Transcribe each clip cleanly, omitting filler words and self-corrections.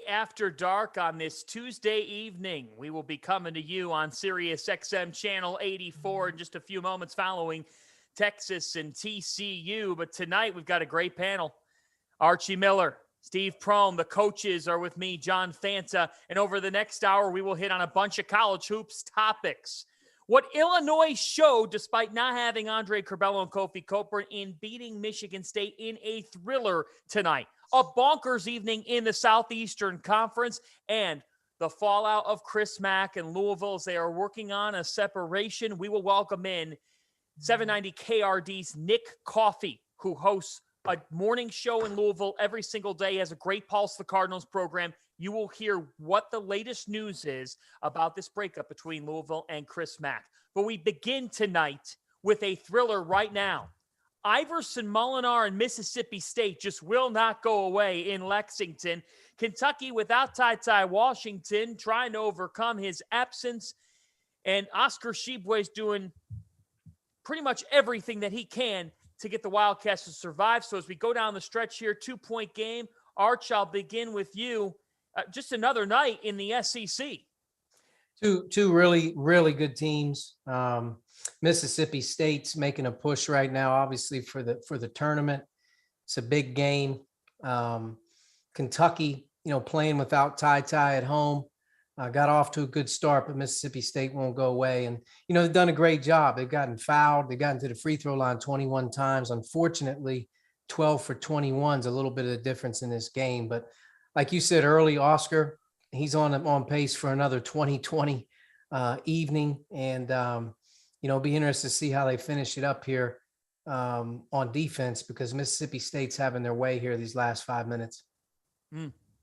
After dark on this Tuesday evening. We will be coming to you on Sirius XM Channel 84 in just a few moments following Texas and TCU. But tonight we've got a great panel. Archie Miller, Steve Prohm, the coaches are with me, John Fanta. And over the next hour, we will hit on a bunch of college hoops topics. What Illinois showed, despite not having Andre Curbelo and Kofi Cockburn, in beating Michigan State in a thriller tonight. A bonkers evening in the Southeastern Conference, and the fallout of Chris Mack and Louisville as they are working on a separation. We will welcome in 790 KRD's Nick Coffey, who hosts a morning show in Louisville every single day, has a great Pulse the Cardinals program. You will hear what the latest news is about this breakup between Louisville and Chris Mack. But we begin tonight with a thriller right now. Iverson, Molinar, and Mississippi State just will not go away in Lexington. Kentucky without Ty Washington trying to overcome his absence. And Oscar Tshiebwe's doing pretty much everything that he can to get the Wildcats to survive. So as we go down the stretch here, 2-point game. Arch, I'll begin with you. Just another night in the SEC. Two really, really good teams. Mississippi State's making a push right now, obviously for the tournament. It's a big game. Kentucky, playing without Ty at home, got off to a good start, but Mississippi State won't go away. And they've done a great job. They've gotten fouled. They've gotten to the free throw line 21 times. Unfortunately, 12 for 21 is a little bit of the difference in this game. But like you said early, Oscar, he's on pace for another 2020 evening, and it'll be interesting to see how they finish it up here on defense, because Mississippi State's having their way here these last 5 minutes.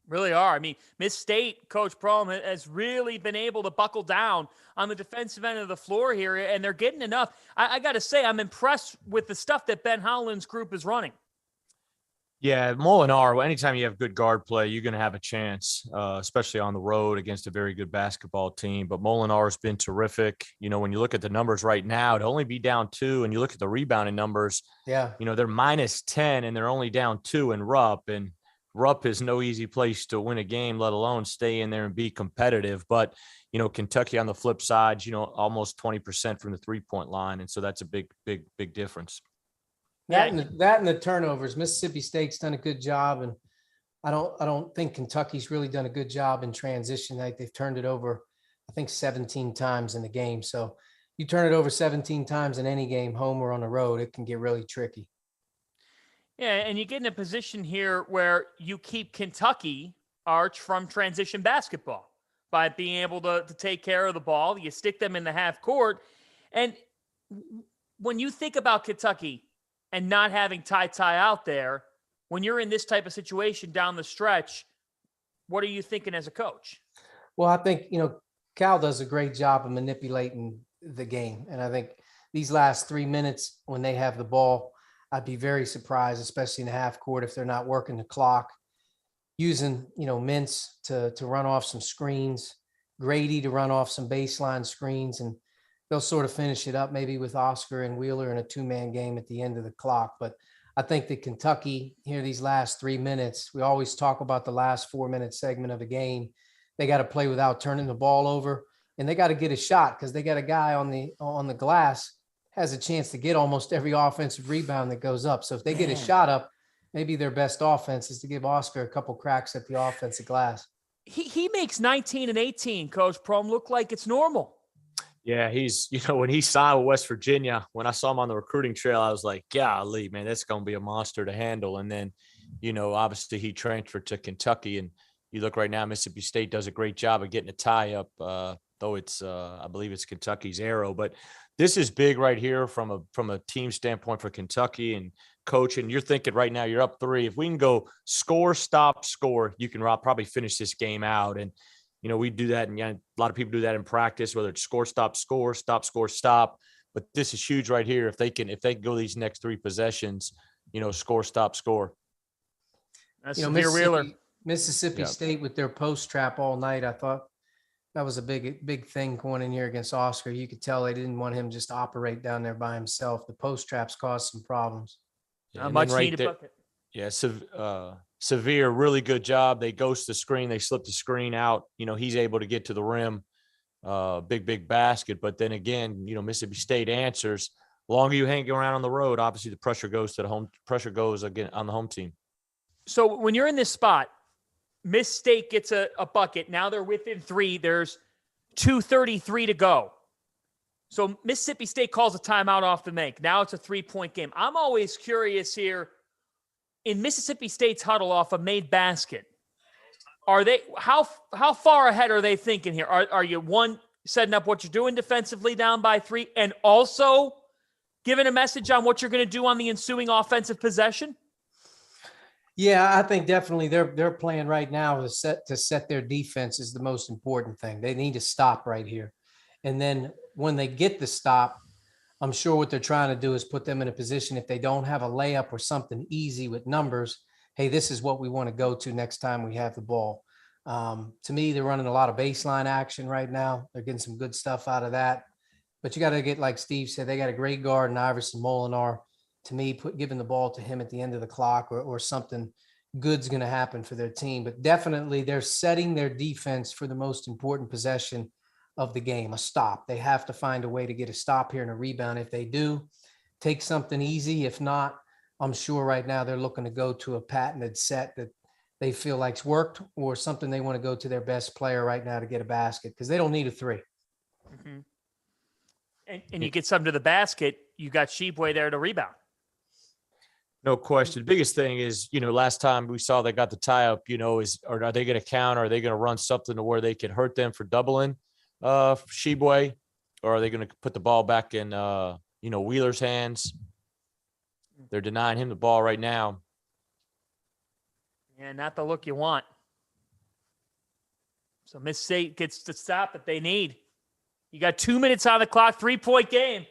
Really are. I mean, Miss State, Coach Prohm, has really been able to buckle down on the defensive end of the floor here, and they're getting enough. I got to say, I'm impressed with the stuff that Ben Howland's group is running. Yeah, Molinar, anytime you have good guard play, you're going to have a chance, especially on the road against a very good basketball team. But Molinar's been terrific. When you look at the numbers right now, to only be down 2, and you look at the rebounding numbers, they're -10, and they're only down 2 in Rupp. And Rupp is no easy place to win a game, let alone stay in there and be competitive. But, Kentucky on the flip side, almost 20% from the 3-point line. And so that's a big, big, big difference. That and the turnovers. Mississippi State's done a good job, and I don't think Kentucky's really done a good job in transition. They've turned it over, I think, 17 times in the game. So you turn it over 17 times in any game, home or on the road, it can get really tricky. Yeah, and you get in a position here where you keep Kentucky, Arch, from transition basketball by being able to take care of the ball. You stick them in the half court. And when you think about Kentucky and not having Ty out there, when you're in this type of situation down the stretch, what are you thinking as a coach? Well, I think, Cal does a great job of manipulating the game. And I think these last 3 minutes when they have the ball, I'd be very surprised, especially in the half court, if they're not working the clock, using, Mintz to run off some screens, Grady to run off some baseline screens, and they'll sort of finish it up maybe with Oscar and Wheeler in a 2-man game at the end of the clock. But I think that Kentucky here, these last 3 minutes, we always talk about the last 4-minute segment of the game. They got to play without turning the ball over, and they got to get a shot, because they got a guy on the glass has a chance to get almost every offensive rebound that goes up. So if they get a shot up, maybe their best offense is to give Oscar a couple cracks at the offensive glass. He makes 19 and 18, Coach Prohm, look like it's normal. Yeah, he's, when he signed with West Virginia, when I saw him on the recruiting trail, I was like, golly, man, that's going to be a monster to handle. And then, obviously he transferred to Kentucky, and you look right now, Mississippi State does a great job of getting a tie up, though it's, I believe it's Kentucky's arrow. But this is big right here from a team standpoint for Kentucky and coach. And you're thinking right now you're up 3. If we can go score, stop, score, you can probably finish this game out. And, we do that, and a lot of people do that in practice, whether it's score, stop, score, stop, score, stop. But this is huge right here. If they can go these next 3 possessions, score, stop, score. That's Wheeler. Mississippi State with their post trap all night. I thought that was a big thing going in here against Oscar. You could tell they didn't want him just to operate down there by himself. The post traps caused some problems. Yeah, much needed bucket. Yeah, so Severe, really good job. They ghost the screen. They slip the screen out. He's able to get to the rim. Big basket. But then again, Mississippi State answers. Longer you hang around on the road, obviously the pressure goes to the home. Pressure goes again on the home team. So when you're in this spot, Miss State gets a bucket. Now they're within 3. There's 2:33 to go. So Mississippi State calls a timeout off the make. Now it's a 3-point game. I'm always curious here. In Mississippi State's huddle off a made basket, are they how far ahead are they thinking here? Are you setting up what you're doing defensively down by 3 and also giving a message on what you're going to do on the ensuing offensive possession? Yeah, I think definitely their plan right now is to set their defense is the most important thing. They need to stop right here. And then when they get the stop, I'm sure what they're trying to do is put them in a position if they don't have a layup or something easy with numbers, hey, this is what we want to go to next time we have the ball. To me, they're running a lot of baseline action right now. They're getting some good stuff out of that. But you got to get, like Steve said, they got a great guard in Iverson Molinar. To me, giving the ball to him at the end of the clock or something good's going to happen for their team. But definitely they're setting their defense for the most important possession of the game, a stop. They have to find a way to get a stop here and a rebound. If they do, take something easy. If not, I'm sure right now they're looking to go to a patented set that they feel like's worked or something they want to go to their best player right now to get a basket because they don't need a 3. Mm-hmm. And you get something to the basket, you got Sheboy there to rebound. No question. The biggest thing is, last time we saw they got the tie up, are they going to counter? Are they going to run something to where they can hurt them for doubling Sheboy? Or are they going to put the ball back in, Wheeler's hands? They're denying him the ball right now. Yeah, not the look you want. So Miss State gets the stop that they need. You got 2 minutes on the clock, 3-point game.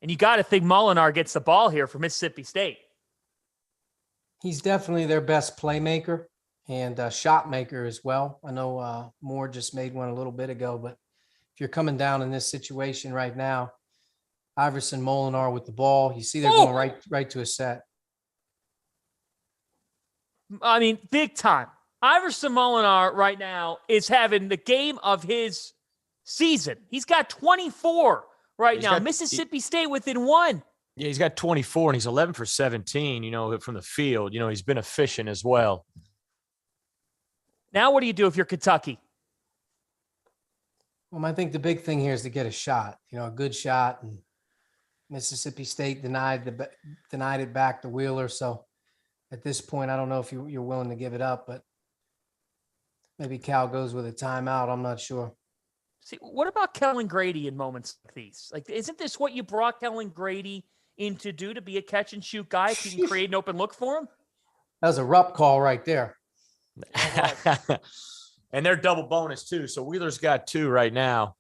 And you got to think Molinar gets the ball here for Mississippi State. He's definitely their best playmaker and shot maker as well. I know Moore just made one a little bit ago, but if you're coming down in this situation right now, Iverson Molinar with the ball, you see they're going right to a set. I mean, big time. Iverson Molinar right now is having the game of his season. He's got 24 right now. Mississippi State within 1. Yeah, he's got 24 and he's 11 for 17, from the field. He's been efficient as well. Now, what do you do if you're Kentucky? Well, I think the big thing here is to get a shot, a good shot. And Mississippi State denied it back to Wheeler. So at this point, I don't know if you're willing to give it up, but maybe Cal goes with a timeout. I'm not sure. See, what about Kellen Grady in moments like these? Like, isn't this what you brought Kellen Grady in to do, to be a catch and shoot guy? If you can create an open look for him? That was a Rupp call right there. And they're double bonus too. So Wheeler's got 2 right now.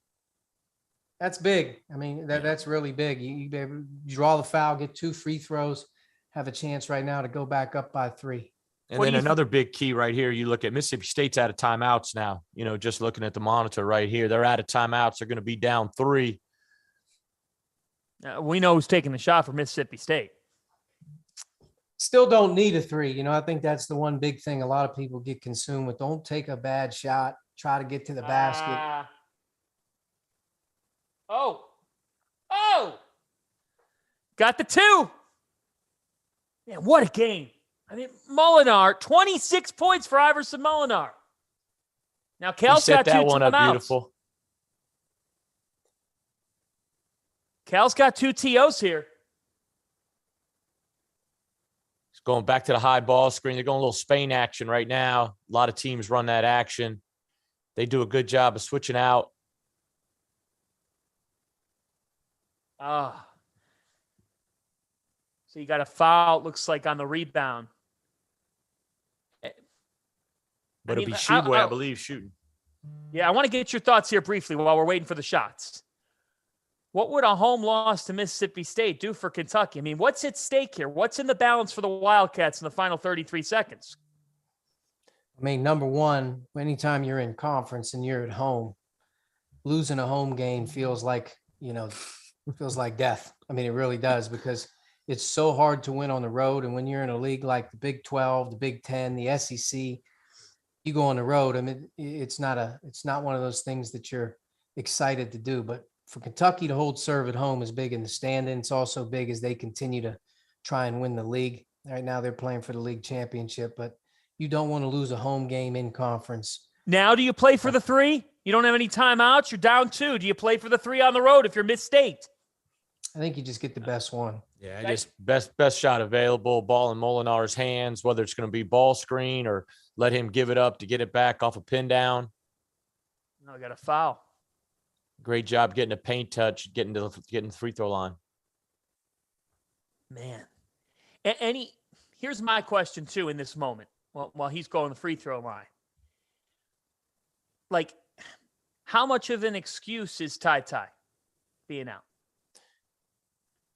That's big. I mean, that's really big. You draw the foul, get 2 free throws, have a chance right now to go back up by 3. And then another big key right here, you look at Mississippi State's out of timeouts now, just looking at the monitor right here. They're out of timeouts. They're going to be down 3. We know who's taking the shot for Mississippi State. Still don't need a 3. I think that's the one big thing a lot of people get consumed with. Don't take a bad shot. Try to get to the basket. Oh. Got the 2. Man, what a game. I mean, Molinar, 26 points for Iverson Molinar. Now, Cal's got 2 timeouts. Beautiful. Cal's got 2 TOs here. It's going back to the high ball screen. They're going a little Spain action right now. A lot of teams run that action. They do a good job of switching out. So you got a foul, looks like, on the rebound. But it'll be Sheboy, I believe, shooting. Yeah, I want to get your thoughts here briefly while we're waiting for the shots. What would a home loss to Mississippi State do for Kentucky? I mean, what's at stake here? What's in the balance for the Wildcats in the final 33 seconds? I mean, number one, anytime you're in conference and you're at home, losing a home game feels like death. I mean, it really does, because It's so hard to win on the road. And when you're in a league like the Big 12, the Big 10, the SEC, you go on the road. I mean, it's not one of those things that you're excited to do. But for Kentucky to hold serve at home is big in the standing. It's also big as they continue to try and win the league. Right now they're playing for the league championship, but you don't want to lose a home game in conference. Now, do you play for the 3? You don't have any timeouts. You're down 2. Do you play for the 3 on the road if you're Miss-State? I think you just get the best one. Yeah, just best shot available, ball in Molinar's hands, whether it's going to be ball screen or let him give it up to get it back off a pin down. No, I got a foul. Great job getting a paint touch, getting the free throw line. Man. Here's my question, too, in this moment, while he's going the free throw line. Like, how much of an excuse is Ty being out?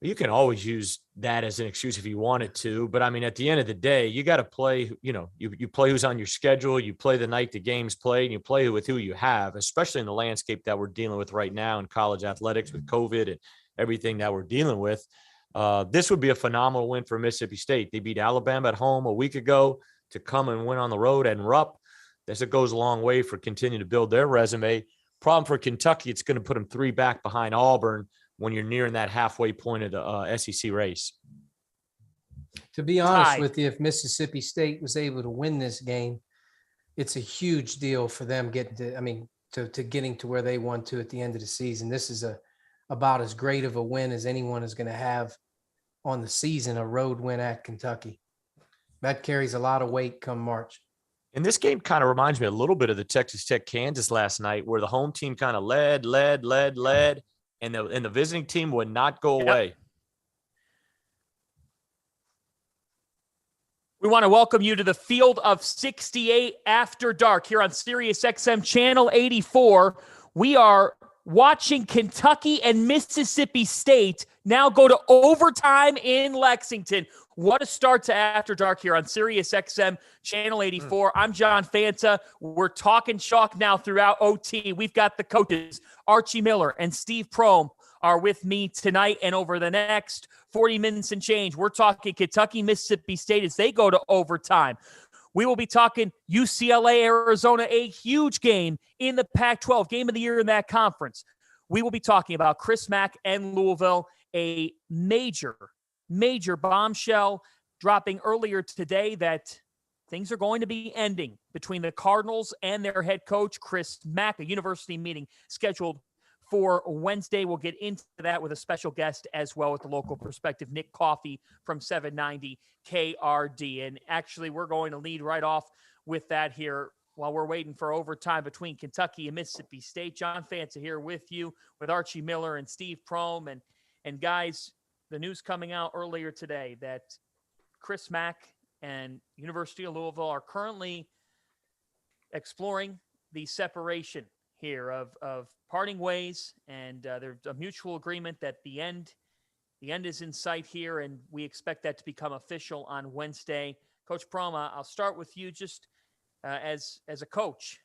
You can always use that as an excuse if you wanted to, but I mean, at the end of the day, you got to play, you play who's on your schedule, you play the night the game's played, and you play with who you have, especially in the landscape that we're dealing with right now in college athletics with COVID and everything that we're dealing with. This would be a phenomenal win for Mississippi State. They beat Alabama at home a week ago to come and win on the road and Rupp. This goes a long way for continuing to build their resume. Problem for Kentucky, it's going to put them 3 back behind Auburn when you're nearing that halfway point of the SEC race. To be honest with you, if Mississippi State was able to win this game, it's a huge deal for them getting to where they want to at the end of the season. This is about as great of a win as anyone is going to have on the season, a road win at Kentucky. That carries a lot of weight come March. And this game kind of reminds me a little bit of the Texas Tech-Kansas last night, where the home team kind of led, and the visiting team would not go away. We want to welcome you to the Field of 68 After Dark here on Sirius XM Channel 84. We are watching Kentucky and Mississippi State now go to overtime in Lexington. What a start to After Dark here on Sirius XM Channel 84. I'm John Fanta. We're talking chalk now throughout OT. We've got the coaches, Archie Miller and Steve Prohm, are with me tonight and over the next 40 minutes and change. We're talking Kentucky, Mississippi State as they go to overtime. We will be talking UCLA, Arizona, a huge game in the Pac-12, game of the year in that conference. We will be talking about Chris Mack and Louisville, a major bombshell dropping earlier today that things are going to be ending between the Cardinals and their head coach, Chris Mack, a university meeting scheduled for Wednesday. We'll get into that with a special guest as well with the local perspective, Nick Coffey from 790 KRD. And actually, we're going to lead right off with that here while we're waiting for overtime between Kentucky and Mississippi State. John Fanta here with you, with Archie Miller and Steve Prohm. And guys, the news coming out earlier today that Chris Mack and University of Louisville are currently exploring the separation here of parting ways, and there's a mutual agreement that the end is in sight here, and we expect that to become official on Wednesday. Coach Prohm, I'll start with you just as a coach.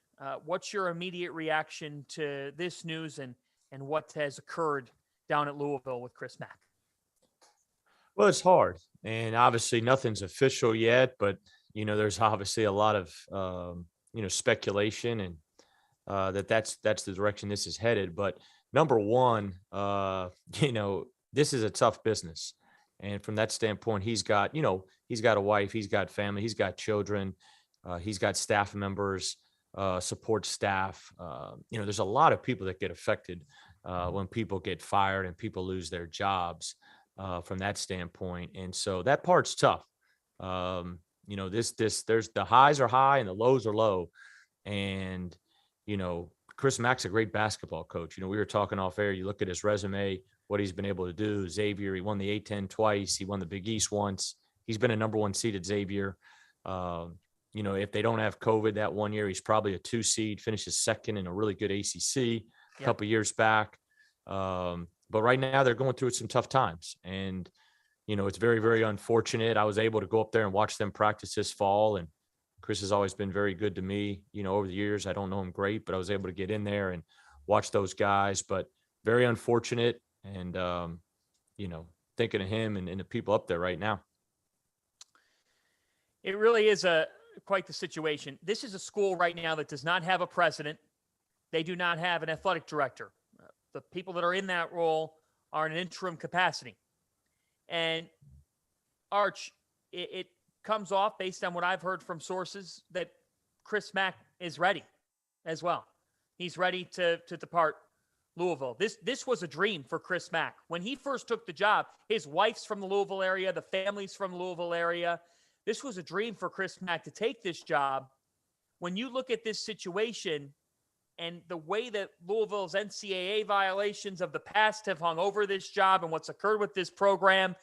What's your immediate reaction to this news and what has occurred down at Louisville with Chris Mack? Well, it's hard, and obviously nothing's official yet, but there's obviously a lot of speculation and that's the direction this is headed. But number one, this is a tough business, and from that standpoint, he's got a wife, he's got family, he's got children, he's got staff members, support staff. There's a lot of people that get affected when people get fired and people lose their jobs. From that standpoint. And so that part's tough. There's the highs are high and the lows are low. And, Chris Mack's a great basketball coach. We were talking off air, you look at his resume, what he's been able to do. Xavier, he won the A-10 twice. He won the Big East once. He's been a number 1 seed at Xavier. If they don't have COVID that one year, he's probably a 2 seed, finishes second in a really good ACC a couple years back. But right now they're going through some tough times, and, it's very, very unfortunate. I was able to go up there and watch them practice this fall, and Chris has always been very good to me, over the years. I don't know him great, but I was able to get in there and watch those guys, but very unfortunate. And, thinking of him and the people up there right now. It really is quite the situation. This is a school right now that does not have a president. They do not have an athletic director. The people that are in that role are in an interim capacity. And Arch, it comes off based on what I've heard from sources that Chris Mack is ready as well. He's ready to depart Louisville. This was a dream for Chris Mack. When he first took the job, his wife's from the Louisville area, the family's from the Louisville area. This was a dream for Chris Mack to take this job. When you look at this situation and the way that Louisville's NCAA violations of the past have hung over this job and what's occurred with this program,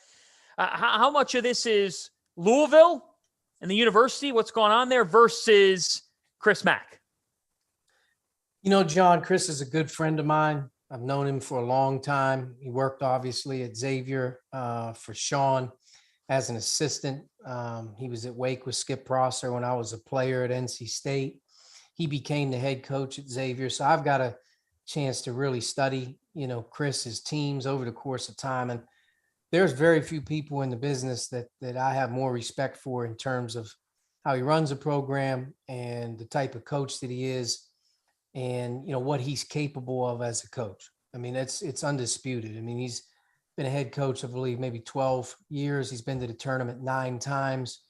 how much of this is Louisville and the university, what's going on there, versus Chris Mack? You know, John, Chris is a good friend of mine. I've known him for a long time. He worked obviously at Xavier for Sean as an assistant. He was at Wake with Skip Prosser when I was a player at NC State. He became the head coach at Xavier. So I've got a chance to really study, you know, Chris's teams over the course of time. And there's very few people in the business that I have more respect for in terms of how he runs a program and the type of coach that he is and, you know, what he's capable of as a coach. I mean, it's undisputed. I mean, he's been a head coach, I believe, maybe 12 years. He's been to the tournament 9 times.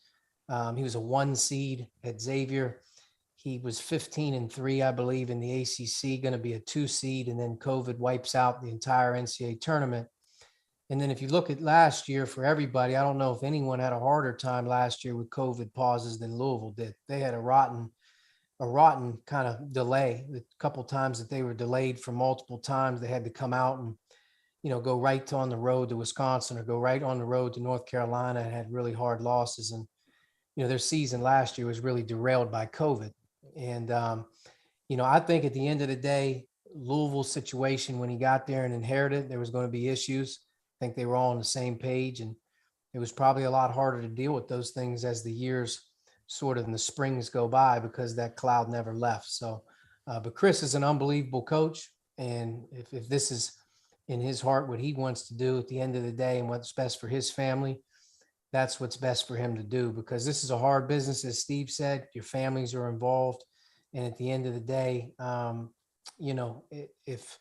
He was a 1 seed at Xavier. He was 15-3, I believe, in the ACC, going to be a 2 seed, and then COVID wipes out the entire NCAA tournament. And then if you look at last year for everybody, I don't know if anyone had a harder time last year with COVID pauses than Louisville did. They had a rotten kind of delay. A couple of times that they were delayed for multiple times. They had to come out and, you know, go right on the road to Wisconsin or go right on the road to North Carolina and had really hard losses. And, you know, their season last year was really derailed by COVID. And, you know, I think at the end of the day, Louisville's situation when he got there and inherited, there was going to be issues. I think they were all on the same page, and it was probably a lot harder to deal with those things as the years sort of in the springs go by because that cloud never left. So, but Chris is an unbelievable coach. And if this is in his heart, what he wants to do at the end of the day and what's best for his family, that's what's best for him to do, because this is a hard business. As Steve said, your families are involved. And at the end of the day, you know, if,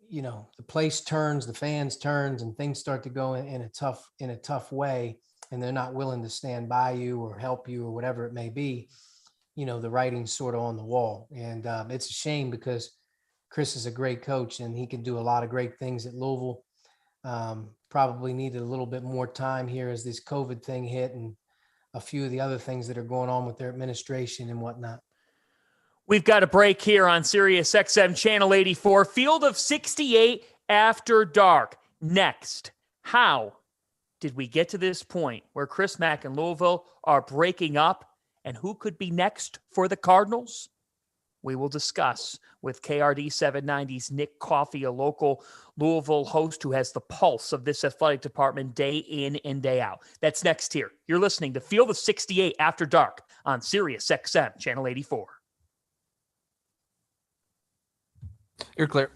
you know, the place turns, the fans turns, and things start to go in a tough way, and they're not willing to stand by you or help you or whatever it may be, you know, the writing's sort of on the wall. And it's a shame because Chris is a great coach and he can do a lot of great things at Louisville. Probably needed a little bit more time here as this COVID thing hit and a few of the other things that are going on with their administration and whatnot. We've got a break here on Sirius XM Channel 84, Field of 68 After Dark. Next, how did we get to this point where Chris Mack and Louisville are breaking up, and who could be next for the Cardinals? We will discuss with KRD 790's Nick Coffey, a local Louisville host who has the pulse of this athletic department day in and day out. That's next here. You're listening to Field of 68 After Dark on Sirius XM Channel 84. You're clear.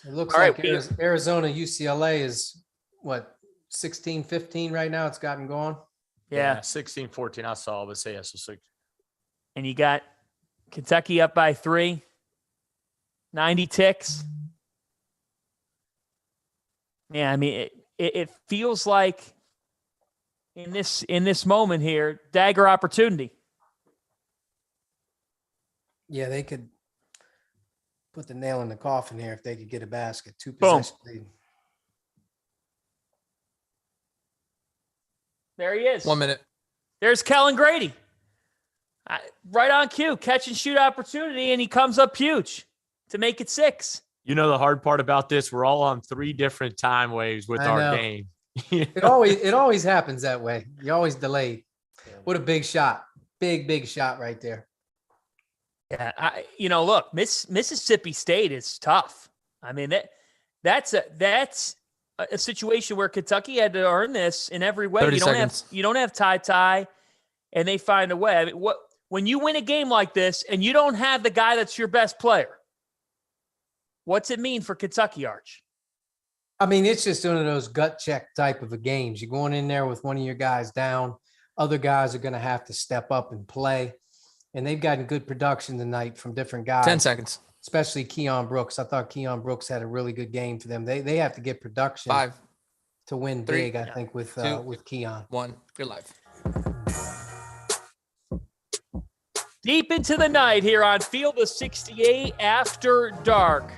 It looks All like right, Arizona-UCLA is what, 16-15 right now? It's gotten going. Yeah. 16-14. I saw, but say yes. So 6. And you got Kentucky up by 3, 90 ticks. Yeah, I mean, it feels like in this moment here, dagger opportunity. Yeah, they could put the nail in the coffin here if they could get a basket. 2 Boom. possession lead. There he is. 1 minute. There's Kellen Grady. Right on cue, catch and shoot opportunity, and he comes up huge to make it 6. You know, the hard part about this, we're all on 3 different time waves with our game. It always happens that way. You're always delayed. What a big shot. Big shot right there. Yeah, look, Mississippi State is tough. I mean, that's a situation where Kentucky had to earn this in every way. 30 You don't seconds. have tie, and they find a way. I mean, when you win a game like this and you don't have the guy that's your best player, what's it mean for Kentucky, Arch? I mean, it's just one of those gut check type of a games. You're going in there with one of your guys down. Other guys are going to have to step up and play. And they've gotten good production tonight from different guys. 10 seconds. Especially Keon Brooks. I thought Keon Brooks had a really good game for them. They have to get production 5, to win 3, big, I think, with 2, Keon. 1. You're live. Deep into the night here on Field of 68 After Dark.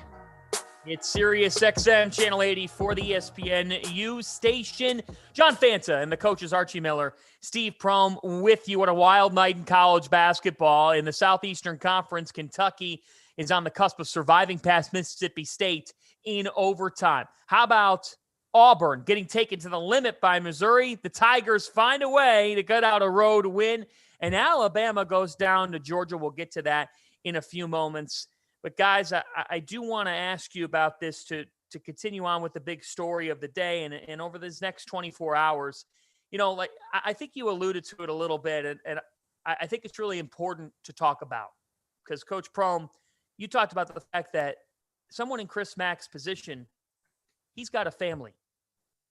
It's Sirius XM Channel 80 for the ESPNU station. John Fanta and the coaches Archie Miller, Steve Prohm with you. What a wild night in college basketball. In the Southeastern Conference, Kentucky is on the cusp of surviving past Mississippi State in overtime. How about Auburn getting taken to the limit by Missouri? The Tigers find a way to get out a road win, and Alabama goes down to Georgia. We'll get to that in a few moments. But, guys, I do want to ask you about this to continue on with the big story of the day and over this next 24 hours. You know, like I think you alluded to it a little bit, and I think it's really important to talk about because, Coach Prohm, you talked about the fact that someone in Chris Mack's position, he's got a family.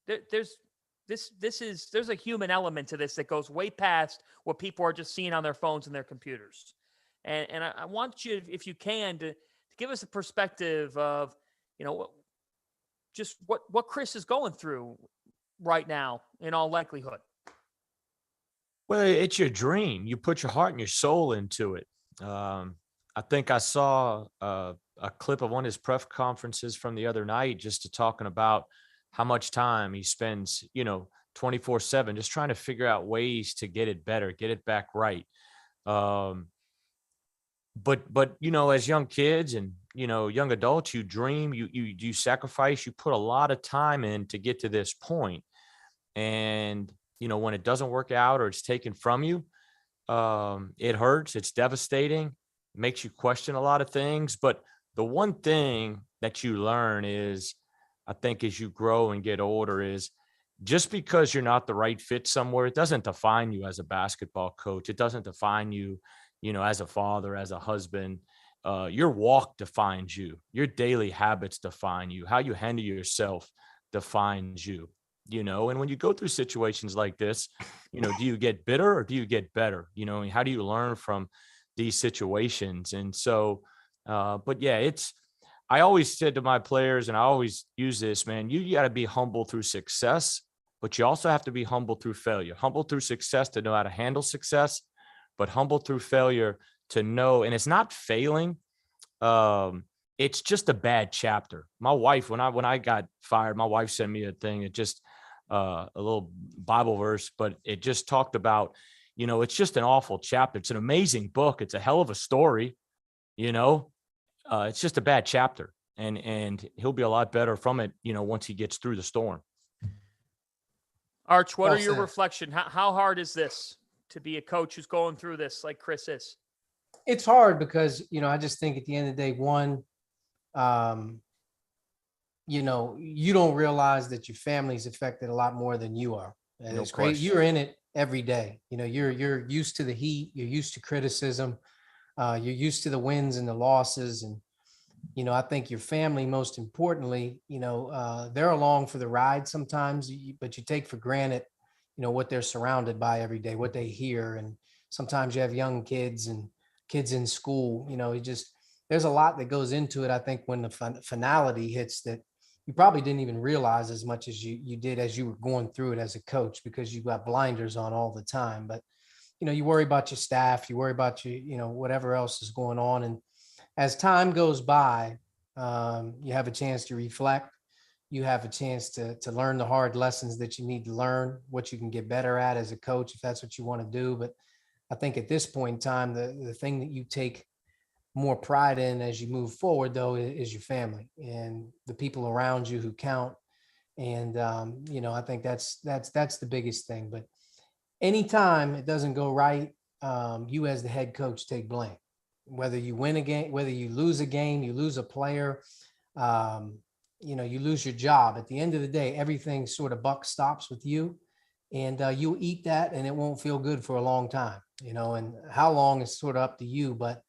There's a human element to this that goes way past what people are just seeing on their phones and their computers. And I want you, if you can, to give us a perspective of, you know, just what Chris is going through right now in all likelihood. Well, it's your dream. You put your heart and your soul into it. I think I saw a clip of one of his press conferences from the other night just talking about how much time he spends, 24/7, just trying to figure out ways to get it better, get it back right. But as young kids and young adults, you dream, you sacrifice, you put a lot of time in to get to this point. And when it doesn't work out or it's taken from you, it hurts, it's devastating, makes you question a lot of things. But the one thing that you learn is, I think, as you grow and get older, is just because you're not the right fit somewhere, it doesn't define you as a basketball coach. It doesn't define you, as a father, as a husband. Your walk defines you. Your daily habits define you. How you handle yourself defines you, and when you go through situations like this, do you get bitter or do you get better? How do you learn from these situations? And so, but yeah, I always said to my players, and I always use this, man, you got to be humble through success, but you also have to be humble through failure. Humble through success to know how to handle success, but humble through failure to know, and it's not failing. It's just a bad chapter. My wife, when I got fired, my wife sent me a thing. It just, a little Bible verse, but it just talked about, it's just an awful chapter. It's an amazing book. It's a hell of a story, it's just a bad chapter, and he'll be a lot better from it, once he gets through the storm. Arch, what are your reflections? How hard is this to be a coach who's going through this like Chris is? It's hard because, I just think at the end of the day, one, you don't realize that your family's affected a lot more than you are. And it's great. You're in it every day. You're used to the heat. You're used to criticism. You're used to the wins and the losses. And, I think your family, most importantly, they're along for the ride sometimes, but you take for granted, what they're surrounded by every day, what they hear. And sometimes you have young kids and kids in school, there's a lot that goes into it. I think when the finality hits, that you probably didn't even realize as much as you did as you were going through it as a coach, because you got blinders on all the time. But, you worry about your staff, you worry about whatever else is going on. And as time goes by, you have a chance to reflect. You have a chance to learn the hard lessons that you need to learn, what you can get better at as a coach, if that's what you want to do. But I think at this point in time, the thing that you take more pride in as you move forward, though, is your family and the people around you who count. And, I think that's the biggest thing. But anytime it doesn't go right, you as the head coach take blame. Whether you win a game, whether you lose a game, you lose a player, you lose your job. At the end of the day, everything sort of buck stops with you, and you eat that, and it won't feel good for a long time, and how long is sort of up to you. But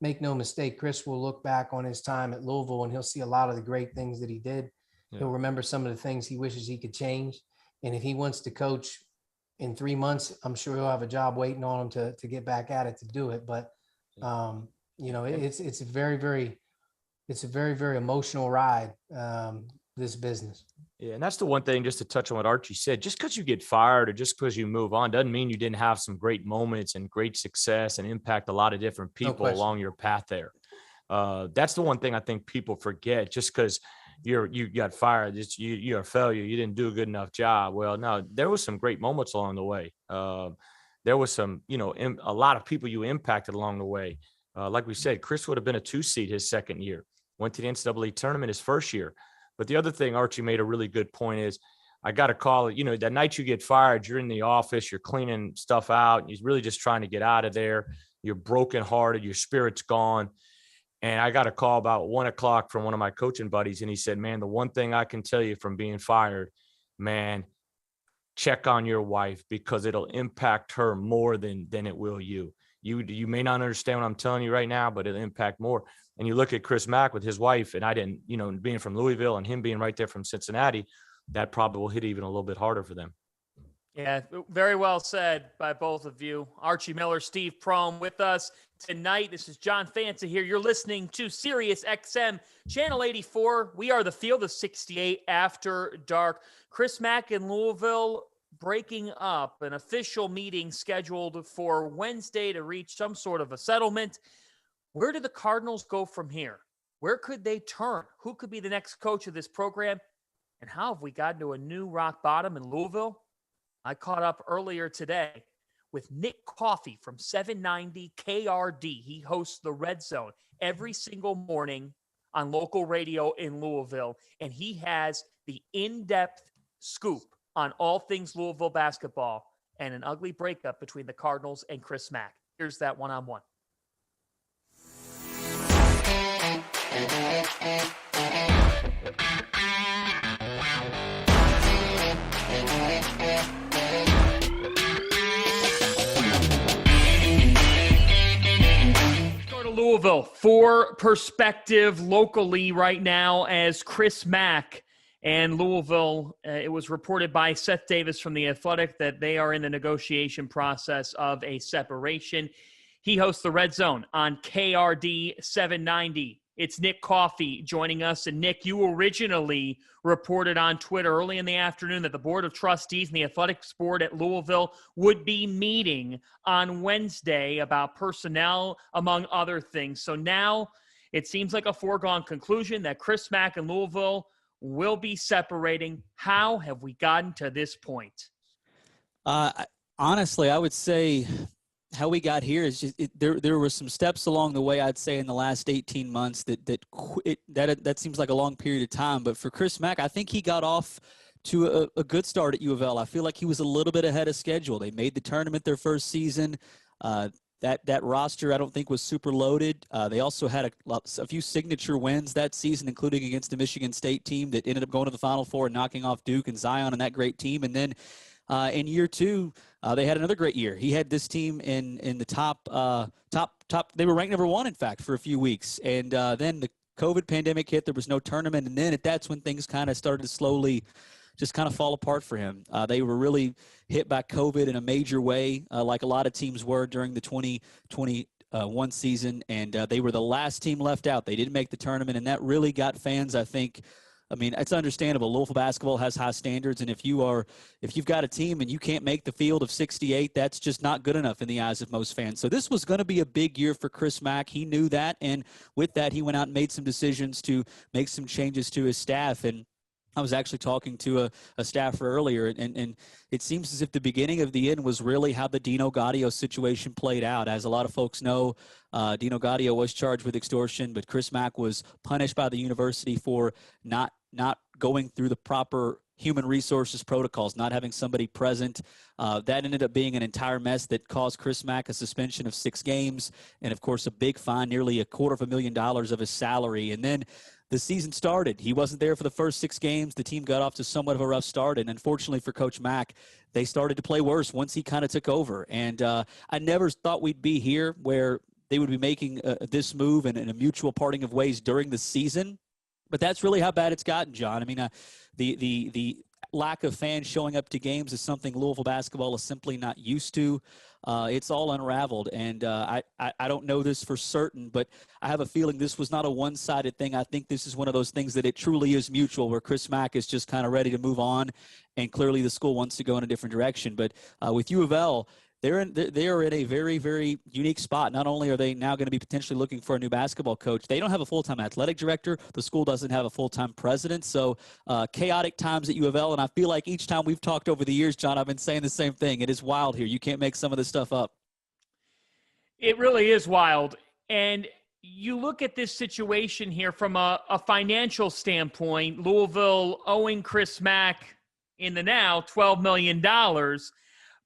make no mistake, Chris will look back on his time at Louisville and he'll see a lot of the great things that he did. He'll remember some of the things he wishes he could change. And if he wants to coach in 3 months, I'm sure he'll have a job waiting on him to get back at it to do it. But, it's a very, very emotional ride, this business. Yeah, and that's the one thing, just to touch on what Archie said, just because you get fired or just because you move on doesn't mean you didn't have some great moments and great success and impact a lot of different people along your path there. That's the one thing I think people forget. Just because you got fired, you're a failure, you didn't do a good enough job. Well, no, there was some great moments along the way. There was some, a lot of people you impacted along the way. Like we said, Chris would have been a 2 seed his second year, went to the NCAA tournament his first year. But the other thing Archie made a really good point is, I got to call it, that night you get fired, you're in the office, you're cleaning stuff out, you're really just trying to get out of there. You're brokenhearted, your spirit's gone. And I got a call about 1 o'clock from one of my coaching buddies. And he said, man, the one thing I can tell you from being fired, man, check on your wife, because it'll impact her more than it will you. You may not understand what I'm telling you right now, but it'll impact more. And you look at Chris Mack with his wife, and I didn't, being from Louisville and him being right there from Cincinnati, that probably will hit even a little bit harder for them. Yeah, very well said by both of you. Archie Miller, Steve Prohm with us tonight. This is John Fanta here. You're listening to Sirius XM, Channel 84. We are the Field of 68 After Dark. Chris Mack in Louisville breaking up, an official meeting scheduled for Wednesday to reach some sort of a settlement. Where do the Cardinals go from here? Where could they turn? Who could be the next coach of this program? And how have we gotten to a new rock bottom in Louisville? I caught up earlier today with Nick Coffey from 790 KRD. He hosts the Red Zone every single morning on local radio in Louisville, and he has the in-depth scoop on all things Louisville basketball and an ugly breakup between the Cardinals and Chris Mack. Here's that one-on-one. Louisville for perspective locally right now as Chris Mack and Louisville. It was reported by Seth Davis from The Athletic that they are in the negotiation process of a separation. He hosts the Red Zone on KRD 790. It's Nick Coffey joining us. And Nick, you originally reported on Twitter early in the afternoon that the Board of Trustees and the Athletics Board at Louisville would be meeting on Wednesday about personnel, among other things. So now it seems like a foregone conclusion that Chris Mack and Louisville will be separating. How have we gotten to this point? Honestly, I would say how we got here is just there were some steps along the way, I'd say, in the last 18 months that seems like a long period of time. But for Chris Mack, I think he got off to a good start at U of L. I feel like he was a little bit ahead of schedule. They made the tournament their first season. That roster, I don't think, was super loaded. They also had a few signature wins that season, including against the Michigan State team that ended up going to the Final Four and knocking off Duke and Zion and that great team. And then in year two, they had another great year. He had this team in the top. They were ranked number one, in fact, for a few weeks. And then the COVID pandemic hit. There was no tournament. And then that's when things kind of started to slowly just kind of fall apart for him. They were really hit by COVID in a major way, like a lot of teams were during the 2021 season. And they were the last team left out. They didn't make the tournament. And that really got fans, I think. I mean, it's understandable. Louisville basketball has high standards, and if you've got a team and you can't make the field of 68, that's just not good enough in the eyes of most fans. So this was going to be a big year for Chris Mack. He knew that, and with that, he went out and made some decisions to make some changes to his staff. And I was actually talking to a staffer earlier, and it seems as if the beginning of the end was really how the Dino Gaudio situation played out. As a lot of folks know, Dino Gaudio was charged with extortion, but Chris Mack was punished by the university for not going through the proper human resources protocols, not having somebody present. That ended up being an entire mess that caused Chris Mack a suspension of 6 games and, of course, a big fine, nearly $250,000 of his salary. And then the season started. He wasn't there for the first 6 games. The team got off to somewhat of a rough start, and unfortunately for Coach Mack, they started to play worse once he kind of took over. And I never thought we'd be here where they would be making this move and a mutual parting of ways during the season. But that's really how bad it's gotten, John. I mean, the lack of fans showing up to games is something Louisville basketball is simply not used to. It's all unraveled, and I don't know this for certain, but I have a feeling this was not a one-sided thing. I think this is one of those things that it truly is mutual, where Chris Mack is just kind of ready to move on, and clearly the school wants to go in a different direction. But with U of L, they are in a very, very unique spot. Not only are they now going to be potentially looking for a new basketball coach, they don't have a full-time athletic director. The school doesn't have a full-time president. So chaotic times at U of L. And I feel like each time we've talked over the years, John, I've been saying the same thing. It is wild here. You can't make some of this stuff up. It really is wild. And you look at this situation here from a financial standpoint, Louisville owing Chris Mack in the now $12 million.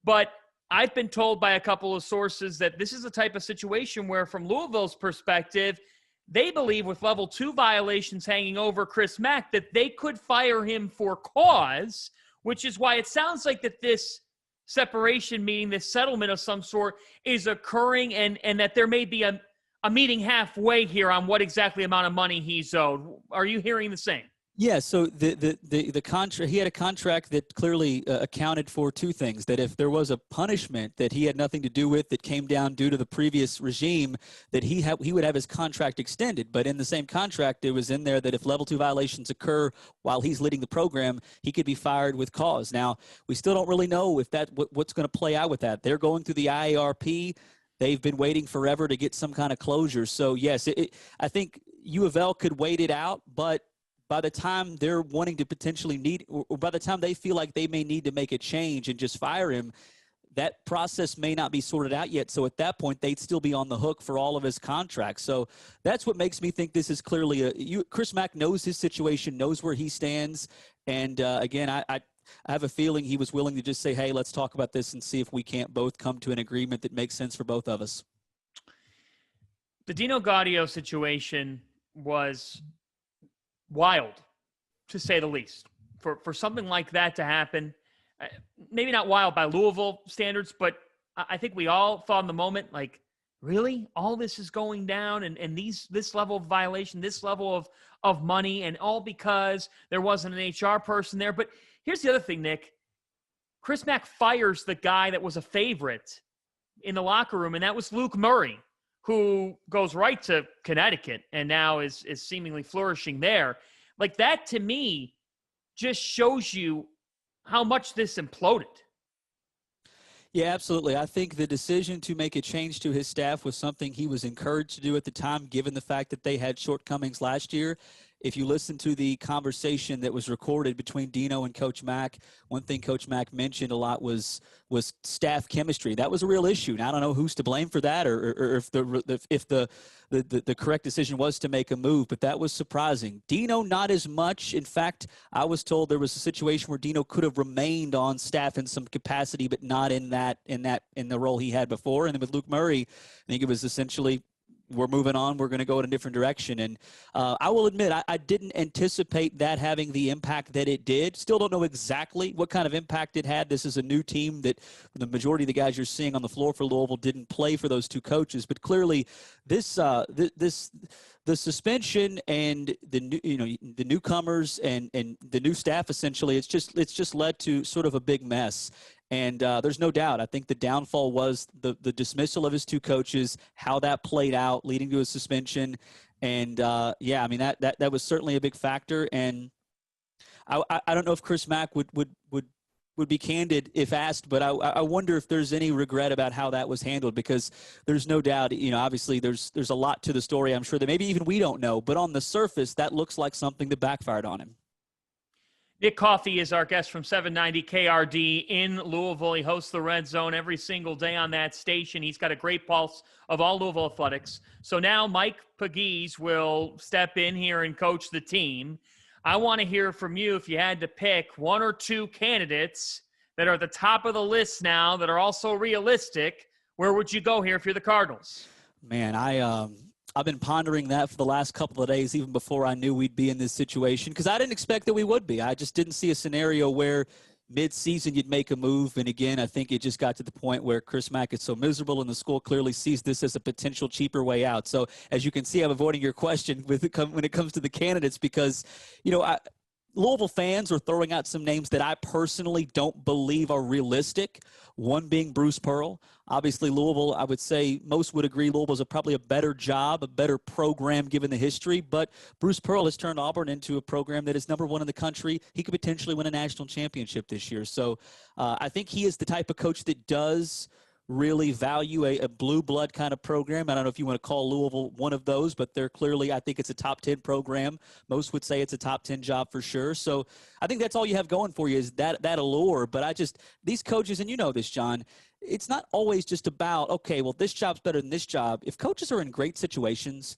But I've been told by a couple of sources that this is the type of situation where, from Louisville's perspective, they believe with level 2 violations hanging over Chris Mack that they could fire him for cause, which is why it sounds like that this separation meeting, this settlement of some sort, is occurring, and that there may be a meeting halfway here on what exactly amount of money he's owed. Are you hearing the same? Yeah, so the contract, he had a contract that clearly accounted for two things: that if there was a punishment that he had nothing to do with that came down due to the previous regime, that he would have his contract extended. But in the same contract, it was in there that if level 2 violations occur while he's leading the program, he could be fired with cause. Now, we still don't really know if what's going to play out with that. They're going through the IARP. They've been waiting forever to get some kind of closure. So yes, I think U of L could wait it out, but by the time they're wanting to potentially or by the time they feel like they may need to make a change and just fire him, that process may not be sorted out yet. So at that point, they'd still be on the hook for all of his contracts. So that's what makes me think this is clearly Chris Mack knows his situation, knows where he stands. And again, I have a feeling he was willing to just say, hey, let's talk about this and see if we can't both come to an agreement that makes sense for both of us. The Dino Gaudio situation was wild, to say the least. For something like that to happen, maybe not wild by Louisville standards, but I think we all thought in the moment, like, really? All this is going down, and this level of violation, this level of money, and all because there wasn't an HR person there. But here's the other thing, Nick. Chris Mack fires the guy that was a favorite in the locker room, and that was Luke Murray, who goes right to Connecticut and now is seemingly flourishing there. Like, that, to me, just shows you how much this imploded. Yeah, absolutely. I think the decision to make a change to his staff was something he was encouraged to do at the time, given the fact that they had shortcomings last year. If you listen to the conversation that was recorded between Dino and Coach Mack, one thing Coach Mack mentioned a lot was staff chemistry. That was a real issue. Now, I don't know who's to blame for that, or if the correct decision was to make a move, but that was surprising. Dino, not as much. In fact, I was told there was a situation where Dino could have remained on staff in some capacity, but not in the role he had before. And then with Luke Murray, I think it was essentially, we're moving on. We're going to go in a different direction. And I will admit, I didn't anticipate that having the impact that it did. Still don't know exactly what kind of impact it had. This is a new team that the majority of the guys you're seeing on the floor for Louisville didn't play for those two coaches. But clearly, the suspension and the newcomers and the new staff, essentially, it's just led to sort of a big mess. And there's no doubt, I think the downfall was the dismissal of his two coaches, how that played out, leading to a suspension. And, yeah, I mean, that was certainly a big factor. And I don't know if Chris Mack would be candid if asked, but I wonder if there's any regret about how that was handled, because there's no doubt, obviously there's a lot to the story, I'm sure, that maybe even we don't know. But on the surface, that looks like something that backfired on him. Nick Coffey is our guest from 790 KRD in Louisville. He hosts the Red Zone every single day on that station. He's got a great pulse of all Louisville athletics. So now Mike Pegues will step in here and coach the team. I want to hear from you, if you had to pick one or two candidates that are at the top of the list now that are also realistic, where would you go here if you're the Cardinals? Man, I've been pondering that for the last couple of days, even before I knew we'd be in this situation, because I didn't expect that we would be. I just didn't see a scenario where mid-season you'd make a move. And again, I think it just got to the point where Chris Mack is so miserable and the school clearly sees this as a potential cheaper way out. So as you can see, I'm avoiding your question when it comes to the candidates because, Louisville fans are throwing out some names that I personally don't believe are realistic, one being Bruce Pearl. Obviously, Louisville, I would say most would agree Louisville's probably a better job, a better program given the history, but Bruce Pearl has turned Auburn into a program that is number one in the country. He could potentially win a national championship this year. So I think he is the type of coach that does really value a blue blood kind of program. I don't know if you want to call Louisville one of those, but they're clearly, I think it's a top 10 program. Most would say it's a top 10 job for sure. So I think that's all you have going for you is that allure. But these coaches, and you know this, John, it's not always just about, okay, well, this job's better than this job. If coaches are in great situations,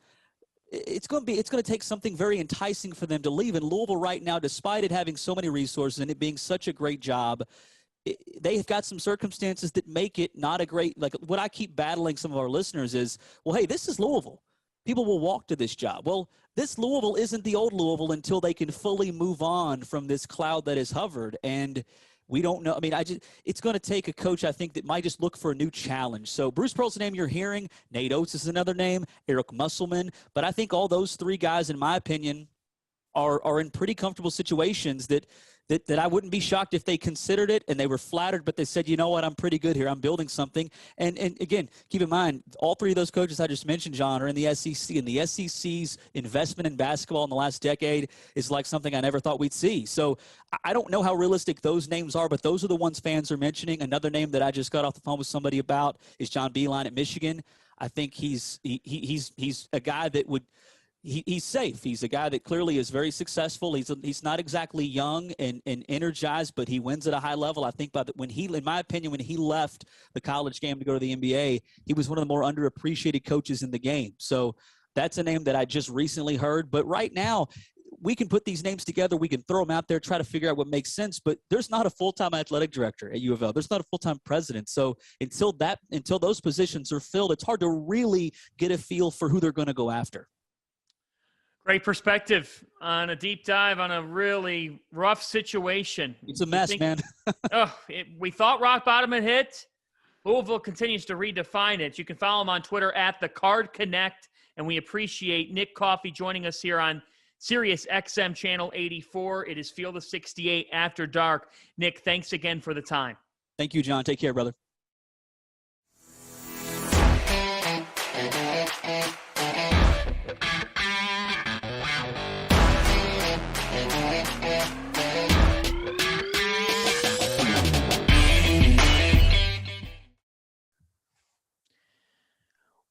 it's going to take something very enticing for them to leave. And Louisville right now, despite it having so many resources and it being such a great job, they've got some circumstances that make it not a great, like what I keep battling some of our listeners is, well, hey, this is Louisville. People will walk to this job. Well, this Louisville isn't the old Louisville until they can fully move on from this cloud that has hovered. And we don't know. I mean, it's going to take a coach, I think, that might just look for a new challenge. So Bruce Pearl's the name you're hearing. Nate Oates is another name. Eric Musselman. But I think all those three guys, in my opinion, are in pretty comfortable situations that I wouldn't be shocked if they considered it and they were flattered, but they said, you know what, I'm pretty good here. I'm building something. And again, keep in mind, all three of those coaches I just mentioned, John, are in the SEC, and the SEC's investment in basketball in the last decade is like something I never thought we'd see. So I don't know how realistic those names are, but those are the ones fans are mentioning. Another name that I just got off the phone with somebody about is John Beilein at Michigan. I think he's a guy that would – he's safe. He's a guy that clearly is very successful. He's not exactly young and energized, but he wins at a high level. I think in my opinion, when he left the college game to go to the NBA, he was one of the more underappreciated coaches in the game. So that's a name that I just recently heard. But right now, we can put these names together. We can throw them out there, try to figure out what makes sense. But there's not a full-time athletic director at U of L. There's not a full-time president. So until those positions are filled, it's hard to really get a feel for who they're going to go after. Great perspective on a deep dive on a really rough situation. It's a mess, man. We thought rock bottom had hit. Louisville continues to redefine it. You can follow him on Twitter at The Card Connect, and we appreciate Nick Coffey joining us here on Sirius XM Channel 84. It is Field of 68 After Dark. Nick, thanks again for the time. Thank you, John. Take care, brother.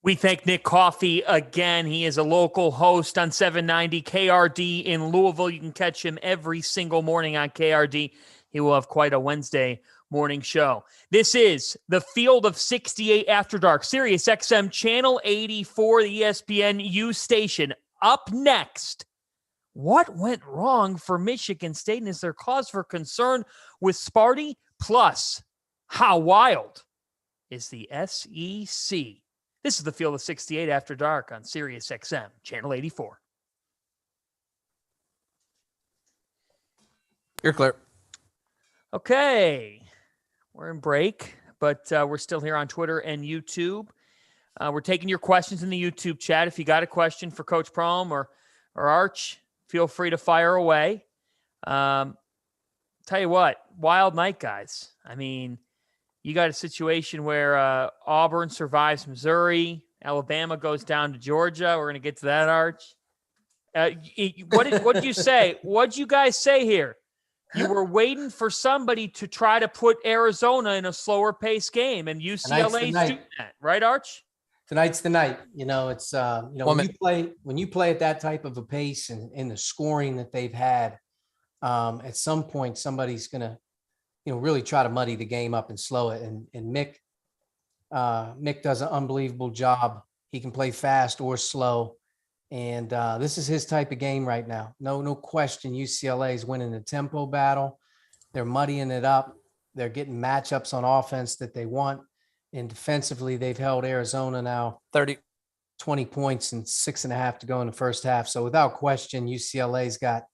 We thank Nick Coffey again. He is a local host on 790 KRD in Louisville. You can catch him every single morning on KRD. He will have quite a Wednesday morning show. This is the Field of 68 After Dark, Sirius XM Channel 84, the ESPNU station. Up next, what went wrong for Michigan State, and is there cause for concern with Sparty? Plus, how wild is the SEC? This is the Field of 68 After Dark on Sirius XM, Channel 84. You're clear. Okay. We're in break, but we're still here on Twitter and YouTube. We're taking your questions in the YouTube chat. If you got a question for Coach Prohm or Arch, feel free to fire away. Tell you what, wild night, guys. I mean, you got a situation where Auburn survives Missouri. Alabama goes down to Georgia. We're going to get to that, Arch. What did you say? What did you guys say here? You were waiting for somebody to try to put Arizona in a slower pace game, and UCLA is doing that, right, Arch? Tonight's the night. It's when you play at that type of a pace and in the scoring that they've had, at some point somebody's going to really try to muddy the game up and slow it. And Mick does an unbelievable job. He can play fast or slow. And this is his type of game right now. No question. UCLA is winning the tempo battle. They're muddying it up. They're getting matchups on offense that they want. And defensively, they've held Arizona now 20 points and 6.5 to go in the first half. So without question, UCLA's got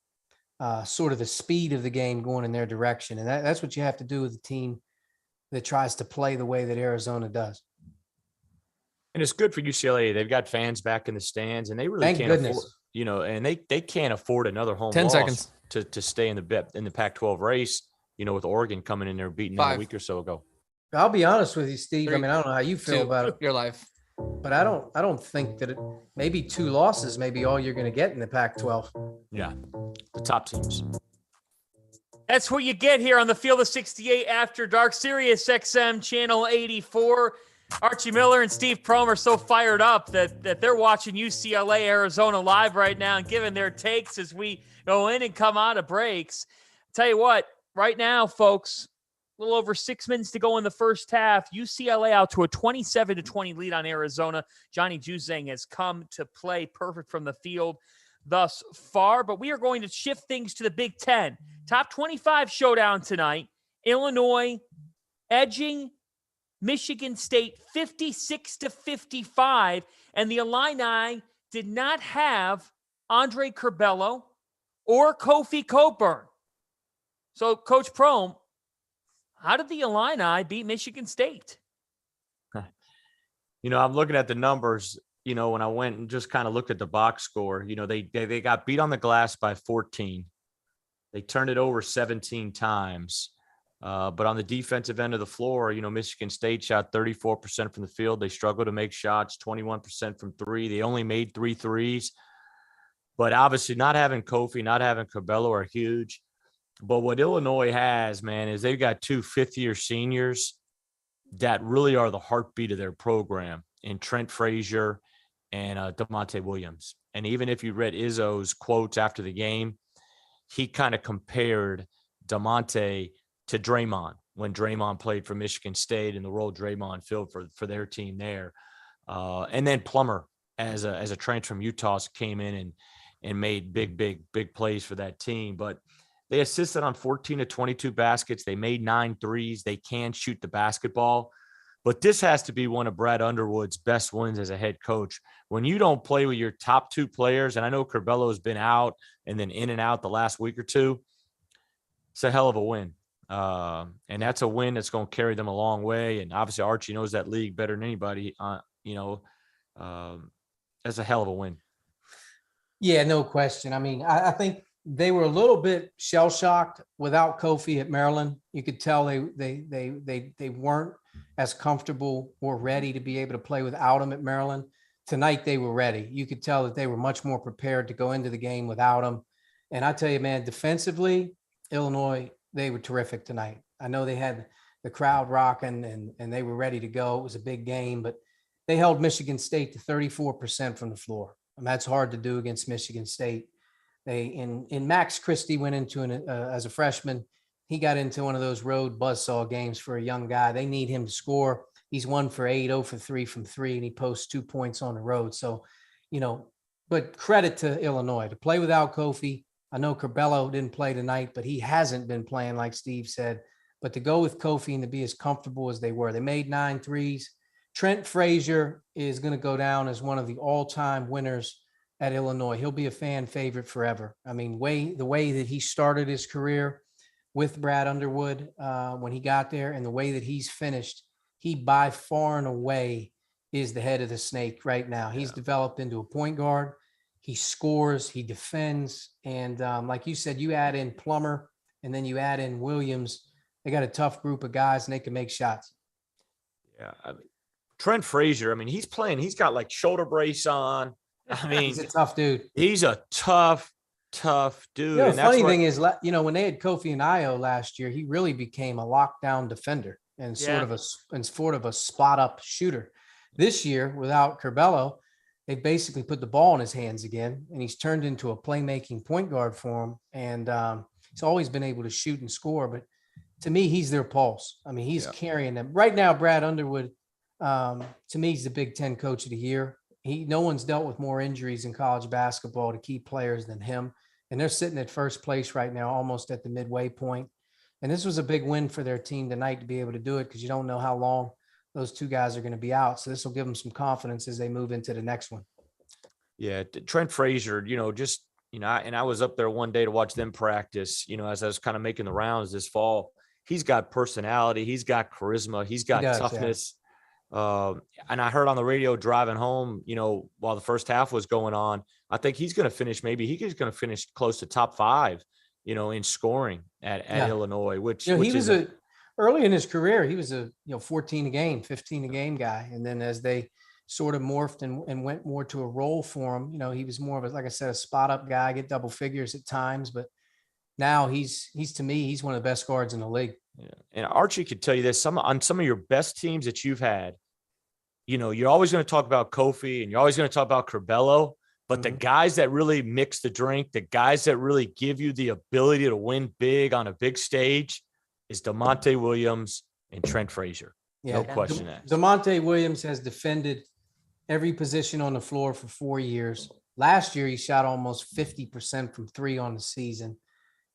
sort of the speed of the game going in their direction. And that's what you have to do with a team that tries to play the way that Arizona does. And it's good for UCLA. They've got fans back in the stands, and they really Thank can't goodness. afford, and they can't afford another home 10 loss seconds. to stay in the Pac-12 race, with Oregon coming in there beating them a 5. week or so ago. I'll be honest with you, Steve. 3, I mean, I don't know how you feel 2, about it, your life. but I don't think that maybe 2 losses may be all you're going to get in the Pac-12. Yeah, the top teams. That's what you get here on the Field of 68 After Dark, Sirius XM Channel 84. Archie Miller and Steve Prohm are so fired up that they're watching UCLA Arizona live right now and giving their takes as we go in and come out of breaks. Tell you what, right now, folks, a little over 6 minutes to go in the first half. UCLA out to a 27-20 lead on Arizona. Johnny Juzang has come to play perfect from the field thus far, but we are going to shift things to the Big Ten. Top 25 showdown tonight. Illinois edging Michigan State 56-55, and the Illini did not have Andre Curbelo or Kofi Cockburn. So, Coach Prohm, how did the Illini beat Michigan State? I'm looking at the numbers, when I went and just kind of looked at the box score, they got beat on the glass by 14. They turned it over 17 times. But on the defensive end of the floor, Michigan State shot 34% from the field. They struggled to make shots, 21% from 3. They only made 3 threes. But obviously not having Kofi, not having Curbelo are huge. But what Illinois has, man, is they've got 2 fifth-year seniors that really are the heartbeat of their program, in Trent Frazier and DeMonte Williams. And even if you read Izzo's quotes after the game, he kind of compared DeMonte to Draymond when Draymond played for Michigan State and the role Draymond filled for their team there. And then Plummer as a transfer from Utah came in and made big plays for that team. But they assisted on 14 of 22 baskets. They made 9 threes. They can shoot the basketball. But this has to be one of Brad Underwood's best wins as a head coach. When you don't play with your top 2 players, and I know Curbelo has been out and then in and out the last week or two, it's a hell of a win. And that's a win that's going to carry them a long way. And obviously Archie knows that league better than anybody. That's a hell of a win. Yeah, no question. I mean, I think they were a little bit shell shocked without Kofi at Maryland. You could tell they weren't as comfortable or ready to be able to play without him at Maryland. Tonight they were ready. You could tell that they were much more prepared to go into the game without him. And I tell you, man, defensively, Illinois, they were terrific tonight. I know they had the crowd rocking and they were ready to go. It was a big game, but they held Michigan State to 34% from the floor. And that's hard to do against Michigan State. Max Christie went into as a freshman. He got into one of those road buzzsaw games for a young guy. They need him to score. He's 1 for 8, 0 for 3 from 3, and he posts 2 points on the road. So, but credit to Illinois to play without Kofi. I know Curbelo didn't play tonight, but he hasn't been playing like Steve said. But to go with Kofi and to be as comfortable as they were, they made 9 threes. Trent Frazier is going to go down as one of the all-time winners at Illinois. He'll be a fan favorite forever. I mean, the way that he started his career with Brad Underwood when he got there and the way that he's finished, he by far and away is the head of the snake right now. He's developed into a point guard. He scores, he defends. And like you said, you add in Plummer and then you add in Williams. They got a tough group of guys and they can make shots. Yeah. I mean, Trent Frazier, I mean, he's playing, he's got like shoulder brace on. I mean, he's a tough dude. He's a tough dude. The funny thing is, when they had Kofi and Io last year, he really became a lockdown defender and sort of a spot up shooter. This year, without Curbelo, they basically put the ball in his hands again, and he's turned into a playmaking point guard for him. And he's always been able to shoot and score. But to me, he's their pulse. I mean, he's carrying them right now. Brad Underwood, to me, he's the Big Ten Coach of the Year. No one's dealt with more injuries in college basketball to key players than him. And they're sitting at first place right now, almost at the midway point. And this was a big win for their team tonight to be able to do it because you don't know how long those 2 guys are going to be out. So this will give them some confidence as they move into the next one. Yeah, Trent Frazier, just I was up there one day to watch them practice, as I was kind of making the rounds this fall. He's got personality. He's got charisma. He's got toughness. Yeah. And I heard on the radio driving home, while the first half was going on, I think he's going to finish, he's going to finish close to top 5, in scoring at Illinois, which he was early in his career, he was a 14 a game, 15 a game guy. And then as they sort of morphed and went more to a role for him, he was more of a, like I said, a spot up guy, get double figures at times, but now he's to me, he's one of the best guards in the league. Yeah. And Archie could tell you this, on some of your best teams that you've had, you're always going to talk about Kofi and you're always going to talk about Curbelo, but the guys that really mix the drink, the guys that really give you the ability to win big on a big stage is DeMonte Williams and Trent Frazier. Yeah, no question asked. DeMonte Williams has defended every position on the floor for 4 years. Last year, he shot almost 50% from 3 on the season.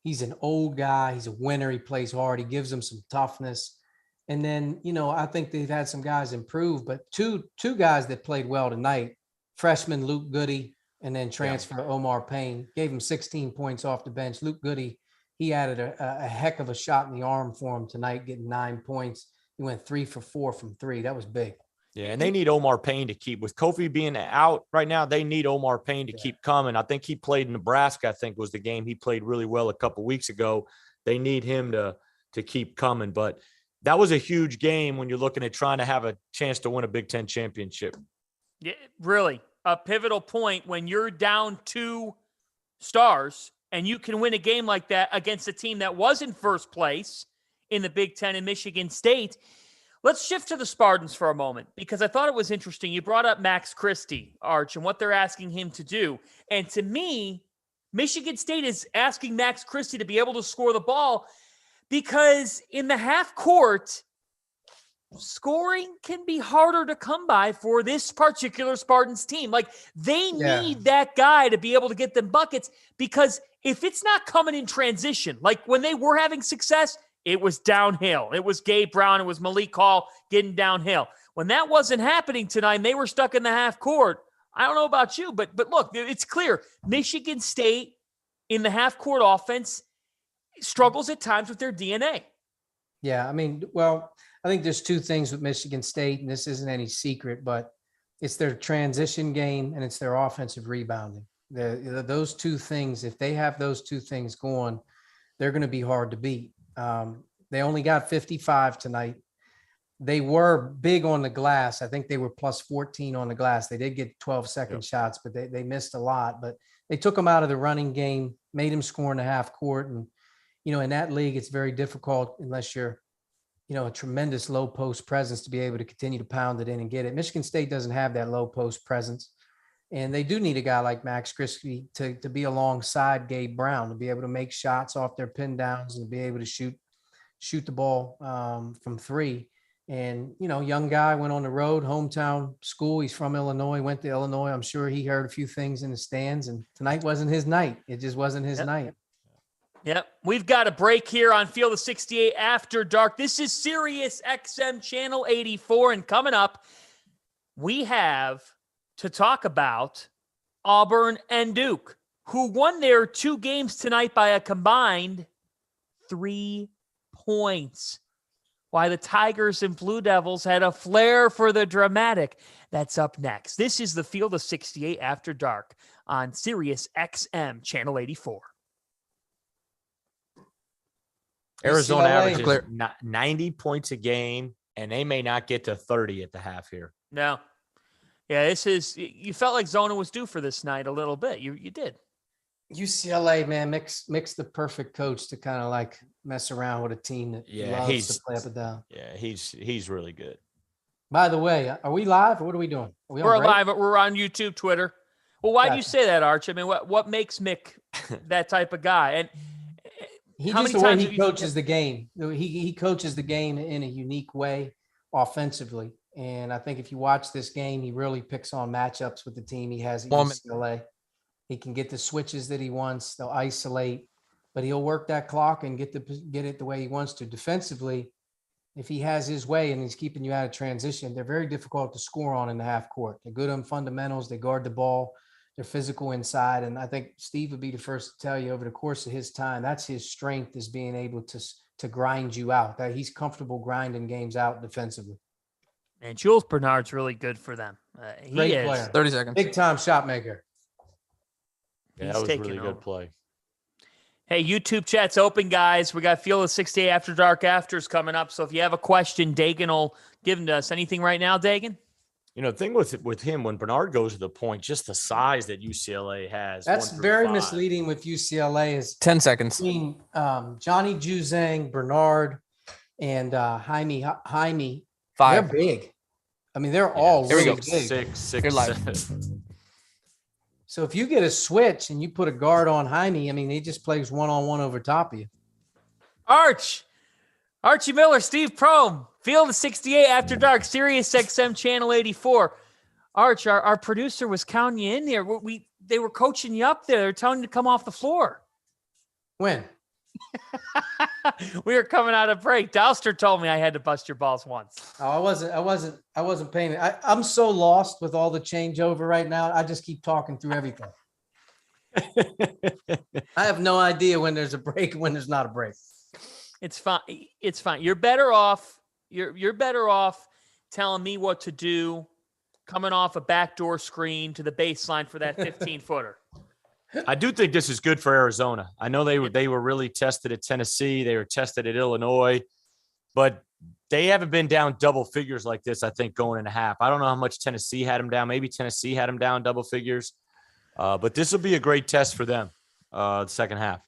He's an old guy. He's a winner. He plays hard. He gives them some toughness. And then, I think they've had some guys improve, but two guys that played well tonight, freshman Luke Goody and then transfer Omar Payne, gave him 16 points off the bench. Luke Goody, he added a heck of a shot in the arm for him tonight, getting 9 points. He went 3 for 4 from 3. That was big. Yeah, and they need Omar Payne to keep, with Kofi being out right now, they need Omar Payne to keep coming. I think he played in Nebraska, I think was the game he played really well a couple weeks ago. They need him to keep coming. But that was a huge game when you're looking at trying to have a chance to win a Big Ten championship. Yeah, really. A pivotal point when you're down 2 stars and you can win a game like that against a team that was in first place in the Big Ten in Michigan State. Let's shift to the Spartans for a moment, because I thought it was interesting. You brought up Max Christie, Arch, and what they're asking him to do. And to me, Michigan State is asking Max Christie to be able to score the ball because in the half court, scoring can be harder to come by for this particular Spartans team. Like, they need that guy to be able to get them buckets, because if it's not coming in transition, like when they were having success, it was downhill. It was Gabe Brown. It was Malik Hall getting downhill. When that wasn't happening tonight and they were stuck in the half court, I don't know about you, but look, it's clear. Michigan State in the half court offense struggles at times with their DNA. Yeah, I mean, well, I think there's 2 things with Michigan State, and this isn't any secret, but it's their transition game and it's their offensive rebounding. Those 2 things, if they have those 2 things going, they're going to be hard to beat. They only got 55 tonight. They were big on the glass. I think they were plus 14 on the glass. They did get 12-second shots, but they missed a lot. But they took them out of the running game, made them score in the half court. And, in that league, it's very difficult unless you're, a tremendous low post presence to be able to continue to pound it in and get it. Michigan State doesn't have that low post presence. And they do need a guy like Max Christie to be alongside Gabe Brown, to be able to make shots off their pin downs and to be able to shoot the ball from 3. And, young guy went on the road, hometown school. He's from Illinois, went to Illinois. I'm sure he heard a few things in the stands, and tonight wasn't his night. It just wasn't his night. Yep. We've got a break here on Field of 68 After Dark. This is Sirius XM Channel 84. And coming up, we have to talk about Auburn and Duke, who won their 2 games tonight by a combined 3 points. Why the Tigers and Blue Devils had a flair for the dramatic. That's up next. This is the Field of 68 After Dark on Sirius XM Channel 84. Arizona averages 90 points a game, and they may not get to 30 at the half here. No. Yeah, you felt like Zona was due for this night a little bit. You did. UCLA, man, mix the perfect coach to kind of like mess around with a team that loves to play up and down. Yeah, he's really good. By the way, are we live or what are we doing? We're live. We're on YouTube, Twitter. Well, why do you say that, Arch? I mean, what makes Mick that type of guy? And the way he coaches the game. He coaches the game in a unique way offensively. And I think if you watch this game, he really picks on matchups with the team he has at UCLA. He can get the switches that he wants. They'll isolate, but he'll work that clock and get it the way he wants to. Defensively, if he has his way and he's keeping you out of transition, they're very difficult to score on in the half court. They're good on fundamentals. They guard the ball. They're physical inside. And I think Steve would be the first to tell you over the course of his time, that's his strength, is being able to grind you out, that he's comfortable grinding games out defensively. And Jules Bernard's really good for them. Great player. 30 seconds. Big time shot maker. Yeah, He's that was taking really over. good play. Hey, YouTube chat's open, guys. We got Field of 68 After Dark Afters coming up. So if you have a question, Dagan will give them to us. Anything right now, Dagan? You know, the thing with him, when Bernard goes to the point, just the size that UCLA has. That's 1 through very 5. misleading with UCLA is 10 seconds. between Johnny Juzang, Bernard, and Jaime. They're 5. big. I mean, they're Yeah, all Here we really go. big. 6, You're live. 7. So if you get a switch and you put a guard on Jaime, I mean, he just plays one-on-one over top of you. Archie Miller, Steve Prohm, Field of 68 After Dark, Sirius XM Channel 84. Arch, our producer was counting you in there. They were coaching you up there. They're telling you to come off the floor. When? We were coming out of break. Douster told me I had to bust your balls once. Oh, I wasn't paying it. I'm so lost with all the changeover right now. I just keep talking through everything. I have no idea when there's a break and when there's not a break. It's fine. It's fine. You're better off. You're better off telling me what to do, coming off a backdoor screen to the baseline for that 15-footer. I do think this is good for Arizona. I know they were really tested at Tennessee. They were tested at Illinois, but they haven't been down double figures like this, I think, going in a half. I don't know how much Tennessee had them down. Maybe Tennessee had them down double figures. But this will be a great test for them, the second half.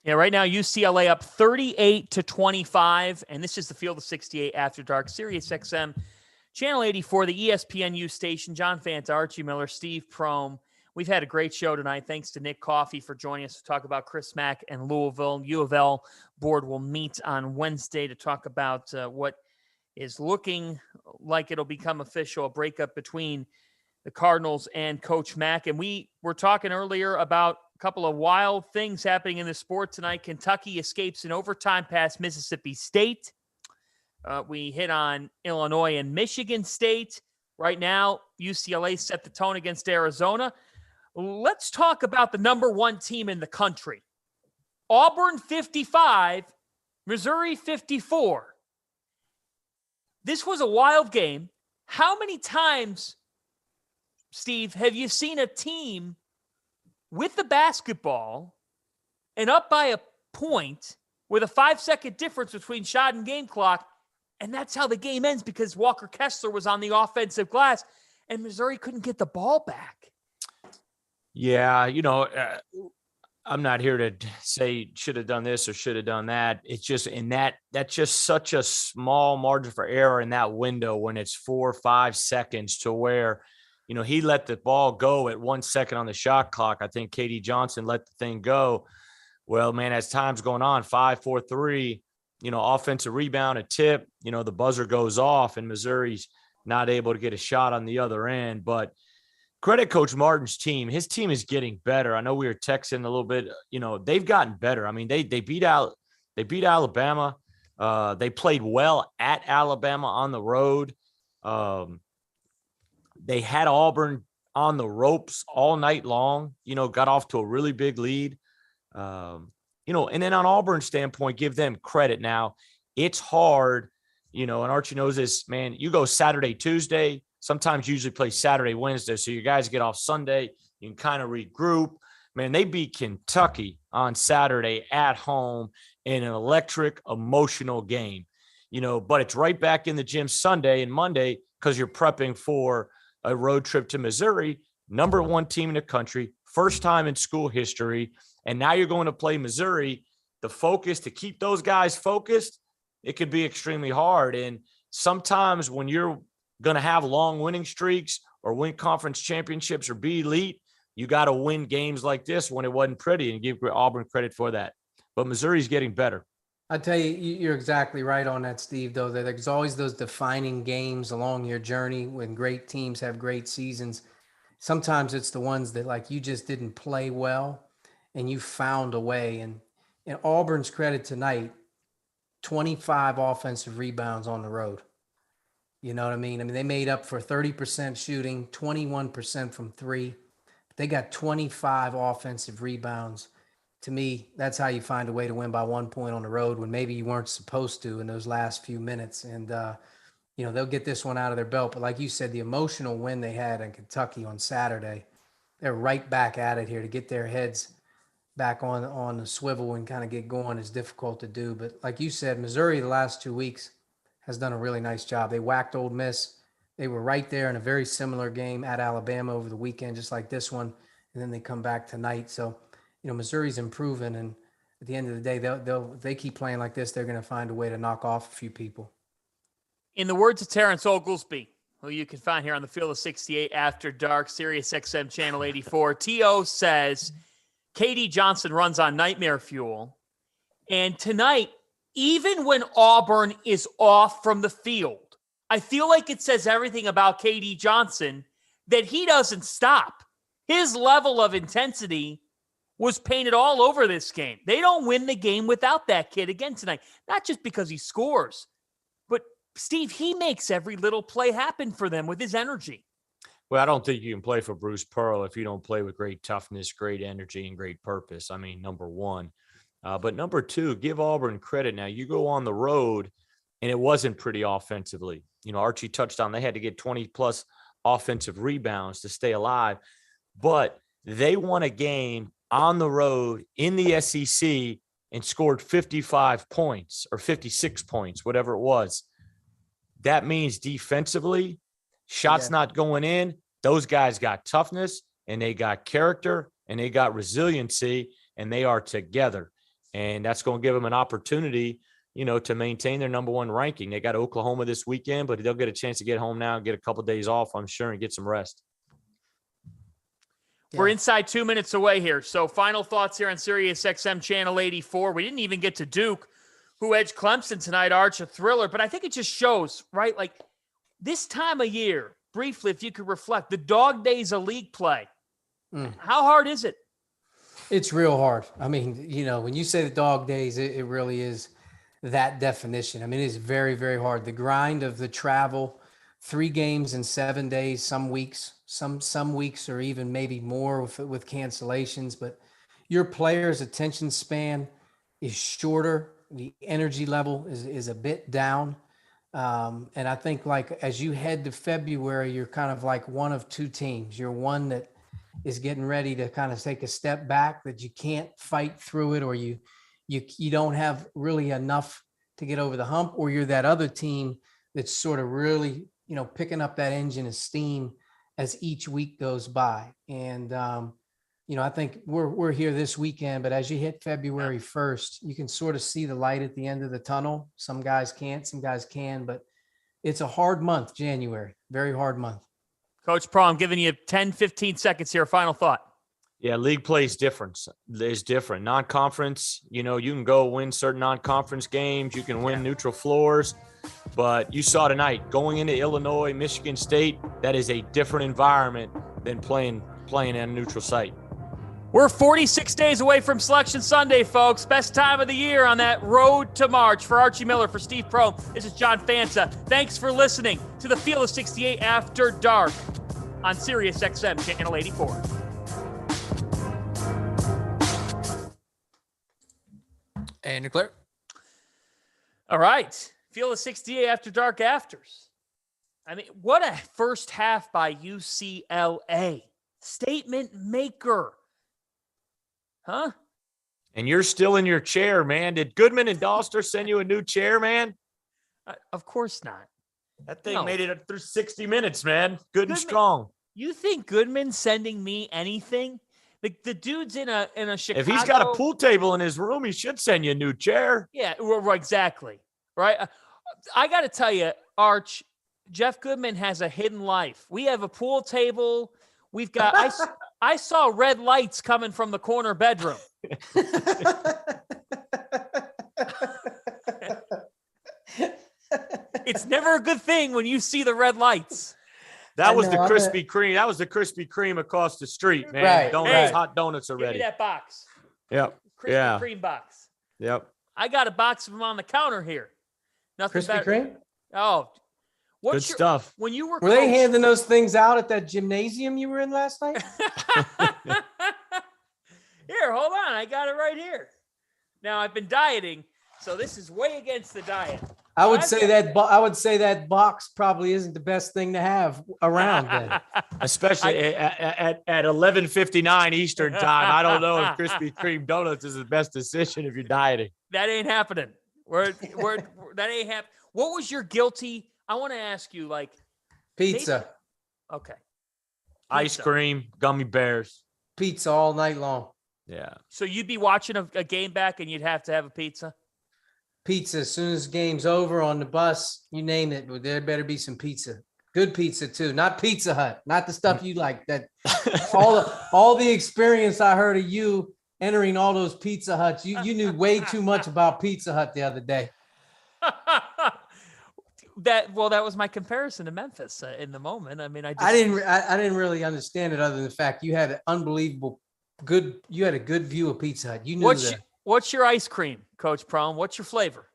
Yeah, right now UCLA up 38-25, and this is the Field of 68 After Dark, Sirius XM, Channel 84, the ESPNU station. John Fanta, Archie Miller, Steve Prohm. We've had a great show tonight. Thanks to Nick Coffey for joining us to talk about Chris Mack and Louisville. U of L board will meet on Wednesday to talk about what is looking like it'll become official, a breakup between the Cardinals and Coach Mack. And we were talking earlier about a couple of wild things happening in the sport tonight. Kentucky escapes in overtime past Mississippi State. We hit on Illinois and Michigan State. Right now, UCLA set the tone against Arizona. Let's talk about the number one team in the country. Auburn 55, Missouri 54. This was a wild game. How many times, Steve, have you seen a team with the basketball and up by a point with a 5-second difference between shot and game clock, and that's how the game ends because Walker Kessler was on the offensive glass and Missouri couldn't get the ball back? Yeah, I'm not here to say should have done this or should have done that. It's just that's just such a small margin for error in that window when it's 4 or 5 seconds to where, he let the ball go at 1 second on the shot clock. I think KD Johnson let the thing go. Well, man, as time's going on, 5, 4, 3, offensive rebound, a tip, the buzzer goes off and Missouri's not able to get a shot on the other end. But credit Coach Martin's team. His team is getting better. I know we were texting a little bit. They've gotten better. I mean, they beat Alabama. They played well at Alabama on the road. They had Auburn on the ropes all night long. Got off to a really big lead. And then on Auburn's standpoint, give them credit. Now, it's hard. And Archie knows this, man. You go Saturday, Tuesday. Sometimes usually play Saturday, Wednesday. So you guys get off Sunday. You can kind of regroup. Man, they beat Kentucky on Saturday at home in an electric, emotional game. But it's right back in the gym Sunday and Monday because you're prepping for a road trip to Missouri, number one team in the country, first time in school history. And now you're going to play Missouri. The focus to keep those guys focused, it could be extremely hard. And sometimes when you're going to have long winning streaks or win conference championships or be elite, you got to win games like this when it wasn't pretty, and give Auburn credit for that. But Missouri's getting better. I tell you, you're exactly right on that, Steve, though. There's always those defining games along your journey when great teams have great seasons. Sometimes it's the ones that, like, you just didn't play well and you found a way. And in Auburn's credit tonight, 25 offensive rebounds on the road. You know what I mean? They made up for 30% shooting, 21% from three. They got 25 offensive rebounds. To me, that's how you find a way to win by 1 point on the road when maybe you weren't supposed to in those last few minutes. And, they'll get this one out of their belt. But like you said, the emotional win they had in Kentucky on Saturday, they're right back at it here. To get their heads back on the swivel and kind of get going is difficult to do. But like you said, Missouri the last 2 weeks has done a really nice job. They whacked Ole Miss. They were right there in a very similar game at Alabama over the weekend, just like this one. And then they come back tonight. So, Missouri's improving. And at the end of the day, if they keep playing like this, they're going to find a way to knock off a few people. In the words of Terrence Oglesby, who you can find here on the Field of 68 After Dark, Sirius XM Channel 84, T.O. says KD Johnson runs on nightmare fuel. And tonight, even when Auburn is off from the field, I feel like it says everything about KD Johnson that he doesn't stop. His level of intensity was painted all over this game. They don't win the game without that kid again tonight. Not just because he scores, but Steve, he makes every little play happen for them with his energy. Well, I don't think you can play for Bruce Pearl if you don't play with great toughness, great energy, and great purpose. I mean, number one. But number two, give Auburn credit. Now, you go on the road, and it wasn't pretty offensively. Archie touched on they had to get 20-plus offensive rebounds to stay alive. But they won a game on the road in the SEC and scored 55 points or 56 points, whatever it was. That means defensively, shots not going in. Those guys got toughness, and they got character, and they got resiliency, and they are together. And that's going to give them an opportunity, to maintain their number one ranking. They got Oklahoma this weekend, but they'll get a chance to get home now and get a couple of days off, I'm sure, and get some rest. We're inside 2 minutes away here. So final thoughts here on Sirius XM Channel 84. We didn't even get to Duke, who edged Clemson tonight, Arch, a thriller. But I think it just shows, right? Like this time of year, briefly, if you could reflect, the dog days of league play, how hard is it? It's real hard. I mean, when you say the dog days, it really is that definition. I mean, it's very, very hard. The grind of the travel, 3 games in 7 days, some weeks, some weeks or even maybe more with cancellations, but your player's attention span is shorter. The energy level is a bit down. And I think like as you head to February, you're kind of like one of two teams. You're one that is getting ready to kind of take a step back, that you can't fight through it, or you don't have really enough to get over the hump, or you're that other team that's sort of really, picking up that engine of steam as each week goes by. And, I think we're here this weekend, but as you hit February 1st, you can sort of see the light at the end of the tunnel. Some guys can't, some guys can, but it's a hard month, January, very hard month. Coach Prohm, I'm giving you 10, 15 seconds here. Final thought. Yeah, league play is different. Non-conference, you can go win certain non-conference games. You can win neutral floors. But you saw tonight, going into Illinois, Michigan State, that is a different environment than playing at a neutral site. We're 46 days away from Selection Sunday, folks. Best time of the year on that road to March. For Archie Miller, for Steve Prohm, this is John Fanta. Thanks for listening to the Field of 68 After Dark on Sirius XM Channel 84. And you're clear. All right. Field of 68 After Dark afters. I mean, what a first half by UCLA. Statement maker. Huh? And you're still in your chair, man. Did Goodman and Doster send you a new chair, man? Of course not. That thing made it through 60 minutes, man. Good and Goodman, strong. You think Goodman's sending me anything? The dude's in a Chicago. If he's got a pool table in his room, he should send you a new chair. Yeah, exactly. Right? I got to tell you, Arch, Jeff Goodman has a hidden life. We have a pool table. We've got I saw red lights coming from the corner bedroom. It's never a good thing when you see the red lights. That was the Krispy Kreme. That was the Krispy Kreme across the street, man. Right. Donuts, hot donuts are Give ready. me that box. Yep. Krispy Kreme box. Yep. I got a box of them on the counter here. Nothing Krispy better. Kreme? Oh, Good stuff. When you were Were they handing those things out at that gymnasium you were in last night? Here, hold on. I got it right here. Now, I've been dieting, so this is way against the diet. I would say that box probably isn't the best thing to have around then. Especially at 11:59 Eastern time. I don't know if Krispy Kreme donuts is the best decision if you're dieting. That ain't happening. That ain't happening. What was your guilty? I want to ask you, like, pizza. Okay. Ice cream, gummy bears. Pizza all night long. Yeah. So you'd be watching a game back and you'd have to have a pizza? Pizza as soon as the game's over, on the bus, you name it. There better be some pizza. Good pizza too, not Pizza Hut, not the stuff you like. That all the experience I heard of you entering all those Pizza Huts. You knew way too much about Pizza Hut the other day. That was my comparison to Memphis in the moment. I mean, I didn't really understand it other than the fact you had an unbelievable you had a good view of Pizza Hut. You knew what's your ice cream, Coach Prohm? What's your flavor?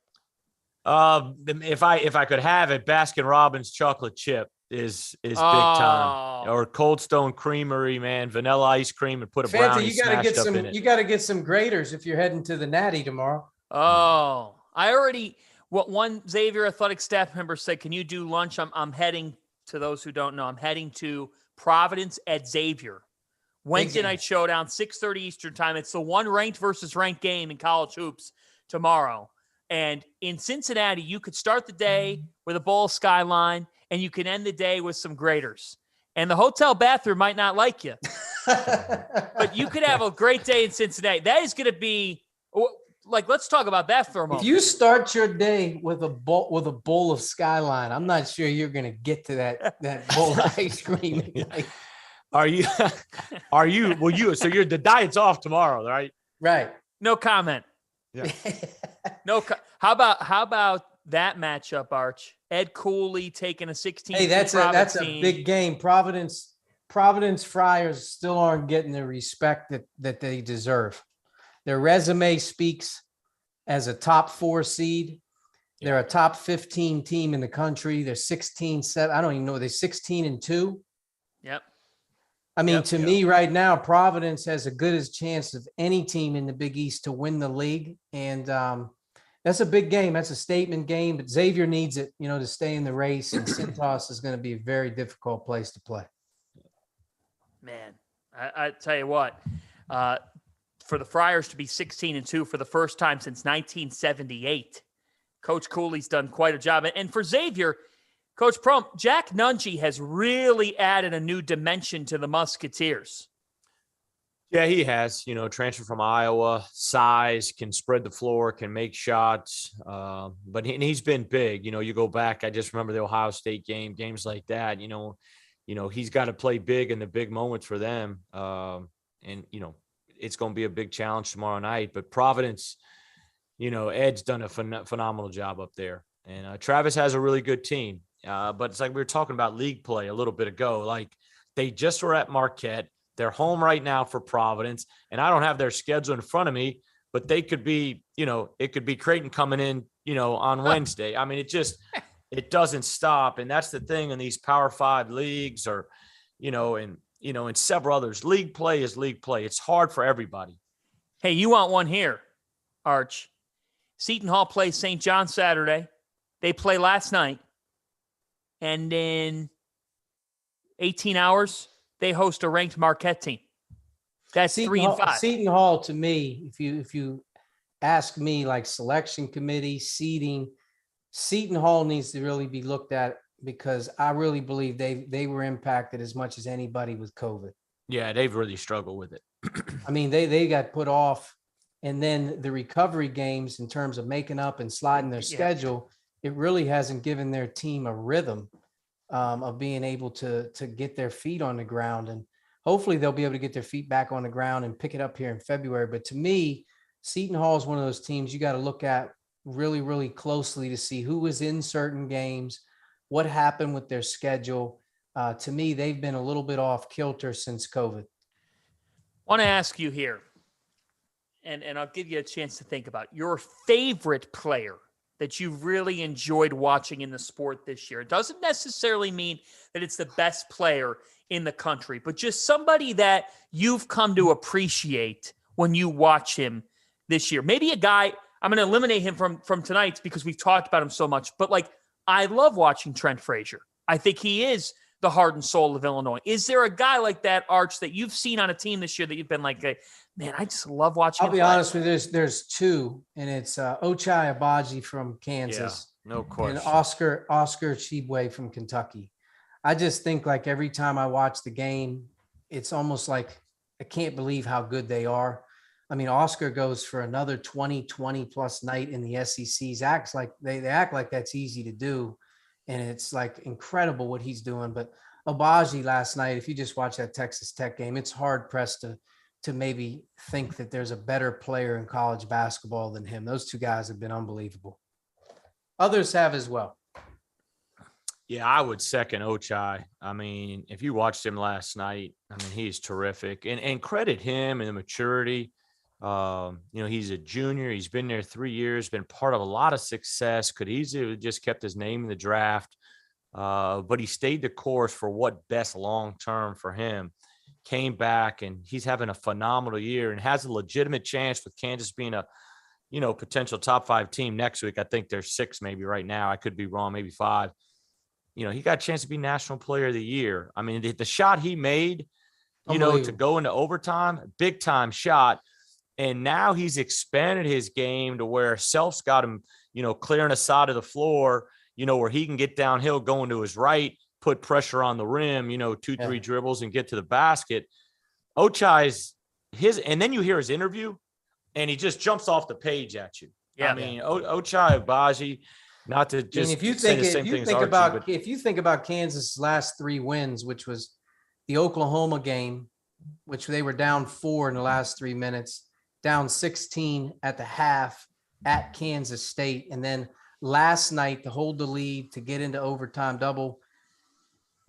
If I could have it, Baskin Robbins chocolate chip is big time, or Cold Stone Creamery, man, vanilla ice cream, and put a Fanta, brownie smashed up in it. You got to get some graders if you're heading to the Natty tomorrow. Oh, one Xavier athletic staff member said, "Can you do lunch?" I'm heading, to those who don't know, I'm heading to Providence at Xavier. Wednesday night showdown, 6:30 Eastern time. It's the one ranked versus ranked game in college hoops tomorrow. And in Cincinnati, you could start the day with a bowl of Skyline, and you can end the day with some graders. And the hotel bathroom might not like you, but you could have a great day in Cincinnati. That is going to be like, let's talk about that for a moment. If you start your day with a bowl of Skyline, I'm not sure you're going to get to that bowl of ice cream. So the diet's off tomorrow, right? Right. No comment. Yeah. How about that matchup, Arch? Ed Cooley taking a 16. Hey, that's a big game. Providence Friars still aren't getting the respect that they deserve. Their resume speaks as a top 4 seed. They're a top 15 team in the country. They're 16-7. I don't even know. They're 16-2. Yep. I mean, to me right now, Providence has a good chance of any team in the Big East to win the league. And that's a big game. That's a statement game, but Xavier needs it, to stay in the race. And Cintas is going to be a very difficult place to play. Man, I tell you what, for the Friars to be 16-2 for the first time since 1978, Coach Cooley's done quite a job. And for Xavier, Coach Prohm, Jack Nungy has really added a new dimension to the Musketeers. Yeah, he has. Transfer from Iowa, size, can spread the floor, can make shots. But he's been big. You go back, I just remember the Ohio State games like that. He's got to play big in the big moments for them. It's going to be a big challenge tomorrow night. But Providence, Ed's done a phenomenal job up there. And Travis has a really good team. But it's like we were talking about league play a little bit ago. Like, they just were at Marquette. They're home right now for Providence. And I don't have their schedule in front of me, but they could be, it could be Creighton coming in, on Wednesday. I mean, it doesn't stop. And that's the thing in these Power 5 leagues or, and several others. League play is league play. It's hard for everybody. Hey, you want one here, Arch. Seton Hall plays St. John Saturday. They play last night. And in 18 hours, they host a ranked Marquette team. That's 3-5. Seton Hall, to me, if you ask me, like selection committee, seeding, Seton Hall needs to really be looked at, because I really believe they were impacted as much as anybody with COVID. Yeah, they've really struggled with it. I mean, they got put off, and then the recovery games in terms of making up and sliding their schedule, it really hasn't given their team a rhythm of being able to get their feet on the ground. And hopefully they'll be able to get their feet back on the ground and pick it up here in February. But to me, Seton Hall is one of those teams you got to look at really, really closely to see who was in certain games, what happened with their schedule. To me, they've been a little bit off kilter since COVID. I want to ask you here, and I'll give you a chance to think about your favorite player that you've really enjoyed watching in the sport this year? It doesn't necessarily mean that it's the best player in the country, but just somebody that you've come to appreciate when you watch him this year. Maybe a guy, I'm going to eliminate him from tonight's because we've talked about him so much, but like, I love watching Trent Frazier. I think he is the heart and soul of Illinois. Is there a guy like that, Arch, that you've seen on a team this year that you've been like, man, I just love watching I'll be honest with you, there's two, and it's Ochai Agbaji from Kansas. No question. And Oscar Tshiebwe from Kentucky. I just think like every time I watch the game, it's almost like I can't believe how good they are. I mean, Oscar goes for another 20 plus night in the SECs. Acts like they act like that's easy to do. And it's like incredible what he's doing. But Agbaji last night, if you just watch that Texas Tech game, it's hard pressed to maybe think that there's a better player in college basketball than him. Those two guys have been unbelievable. Others have as well. Yeah, I would second Ochai. I mean, if you watched him last night, I mean, he's terrific. And credit him and the maturity. He's a junior. He's been there 3 years, been part of a lot of success. Could easily have just kept his name in the draft. But he stayed the course for what best long-term for him. Came back, and he's having a phenomenal year and has a legitimate chance with Kansas being a, potential top 5 team next week. I think there's 6 maybe right now. I could be wrong, maybe 5. He got a chance to be National Player of the Year. I mean, the shot he made, to go into overtime, big time shot. And now he's expanded his game to where Self's got him, clearing the side of the floor, where he can get downhill, going to his right, put pressure on the rim, 2-3 dribbles and get to the basket. Ochai's and then you hear his interview and he just jumps off the page at you. Yeah. I mean, Ochai Agbaji, not to just if you think about Kansas' last 3 wins, which was the Oklahoma game, which they were down 4 in the last 3 minutes, down 16 at the half at Kansas State, and then last night to hold the lead to get into overtime double.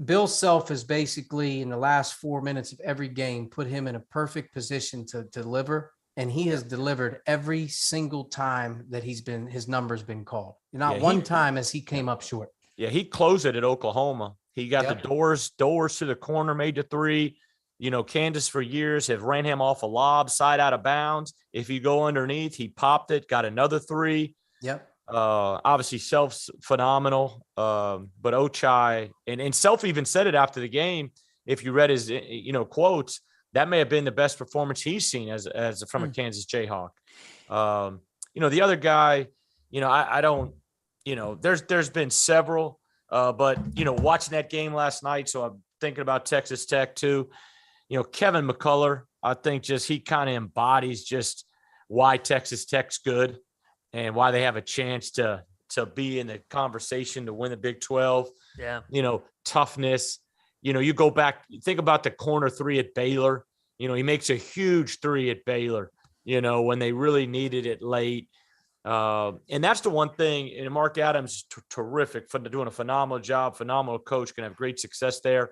Bill Self has basically in the last 4 minutes of every game put him in a perfect position to deliver. And he has delivered every single time that his number's been called. Not one time as he came up short. Yeah, he closed it at Oklahoma. He got the doors to the corner, made the 3. Kansas for years have ran him off a lob, side out of bounds. If you go underneath, he popped it, got another 3. Yep. Obviously, Self's phenomenal. But Ochai, and Self even said it after the game. If you read his, quotes, that may have been the best performance he's seen as from a Kansas Jayhawk. The other guy, I don't, there's been several, but, watching that game last night. So I'm thinking about Texas Tech too. Kevin McCullough, I think he kind of embodies just why Texas Tech's good and why they have a chance to be in the conversation to win the Big 12. Yeah. Toughness. You go back, think about the corner 3 at Baylor. He makes a huge 3 at Baylor, when they really needed it late. And that's the one thing. And Mark Adams, terrific, for doing a phenomenal job, phenomenal coach, can have great success there.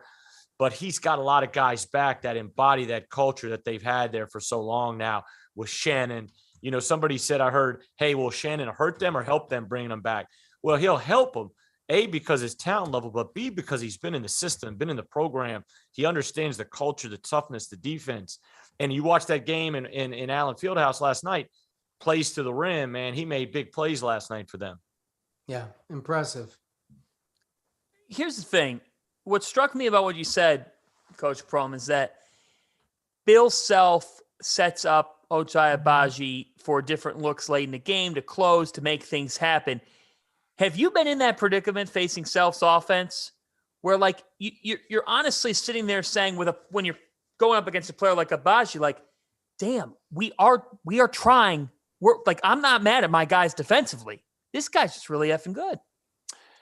But he's got a lot of guys back that embody that culture that they've had there for so long now with Shannon. Somebody said, I heard, hey, will Shannon hurt them or help them bringing them back? Well, he'll help them. A, because his talent level, but B, because he's been in the system, been in the program. He understands the culture, the toughness, the defense. And you watch that game in Allen Fieldhouse last night, plays to the rim, man. He made big plays last night for them. Yeah, impressive. Here's the thing. What struck me about what you said, Coach Prohm, is that Bill Self sets up Ochai Agbaji for different looks late in the game to close, to make things happen. Have you been in that predicament facing Self's offense where like you're honestly sitting there saying when you're going up against a player like Agbaji, like, damn, we are trying. We're like, I'm not mad at my guys defensively. This guy's just really effing good.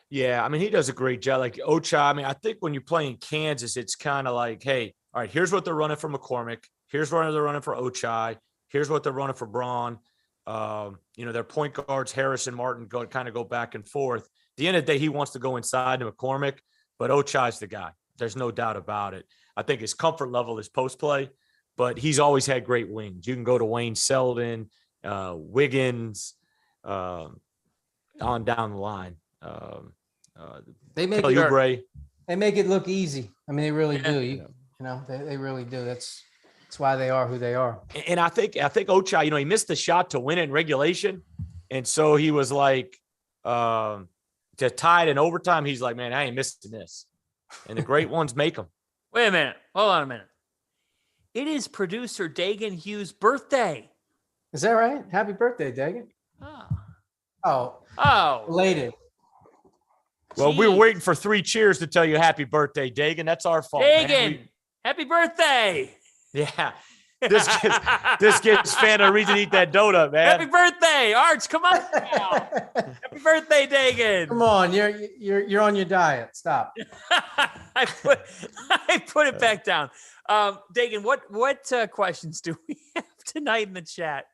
Yeah, I mean, he does a great job. Like Ochai, I mean, I think when you play in Kansas, it's kind of like, hey, all right, here's what they're running for McCormick. Here's what they're running for Ochai. Here's what they're running for Braun. Their point guards, Harris and Martin, go back and forth. At the end of the day, he wants to go inside to McCormick, but Ochai's the guy. There's no doubt about it. I think his comfort level is post play, but he's always had great wings. You can go to Wayne Selden, Wiggins, on down the line. They make Kelly it, Oubre. they make it look easy. I mean, they really Yeah. do. You know, they really do. That's why they are who they are. And I think Ochai, he missed the shot to win it in regulation. And so he was like, to tie it in overtime. He's like, man, I ain't missing this. And the great ones make them. Wait a minute. Hold on a minute. It is producer Dagan Hughes' birthday. Is that right? Happy birthday, Dagan. Oh, belated. Well, we were waiting for 3 cheers to tell you happy birthday, Dagan. That's our fault. Dagan, happy birthday. Yeah. This gives Fanta a reason to eat that donut, man. Happy birthday, Arch. Come on now. Happy birthday, Dagan. Come on, you're on your diet. Stop. I put it back down. Dagan, what questions do we have tonight in the chat?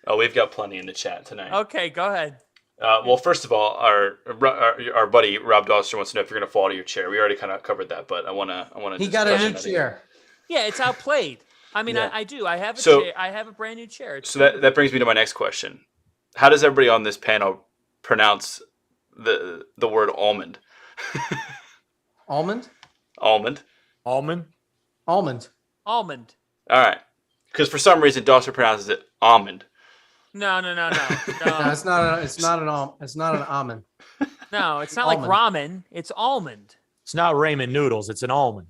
Oh, we've got plenty in the chat tonight. Okay, go ahead. Well, first of all, our buddy Rob Doster wants to know if you're going to fall to your chair. We already kind of covered that, but I want to. He got a new chair. Yeah, it's outplayed. I mean, Yeah. I do. I have a chair. I have a brand new chair. So that brings me to my next question. How does everybody on this panel pronounce the word almond? Almond? Almond. Almond? Almond. Almond. All right. Because for some reason, Doster pronounces it almond. No. No, it's not an almond. No, it's not Almond. like ramen. It's almond. It's not ramen noodles. It's an almond.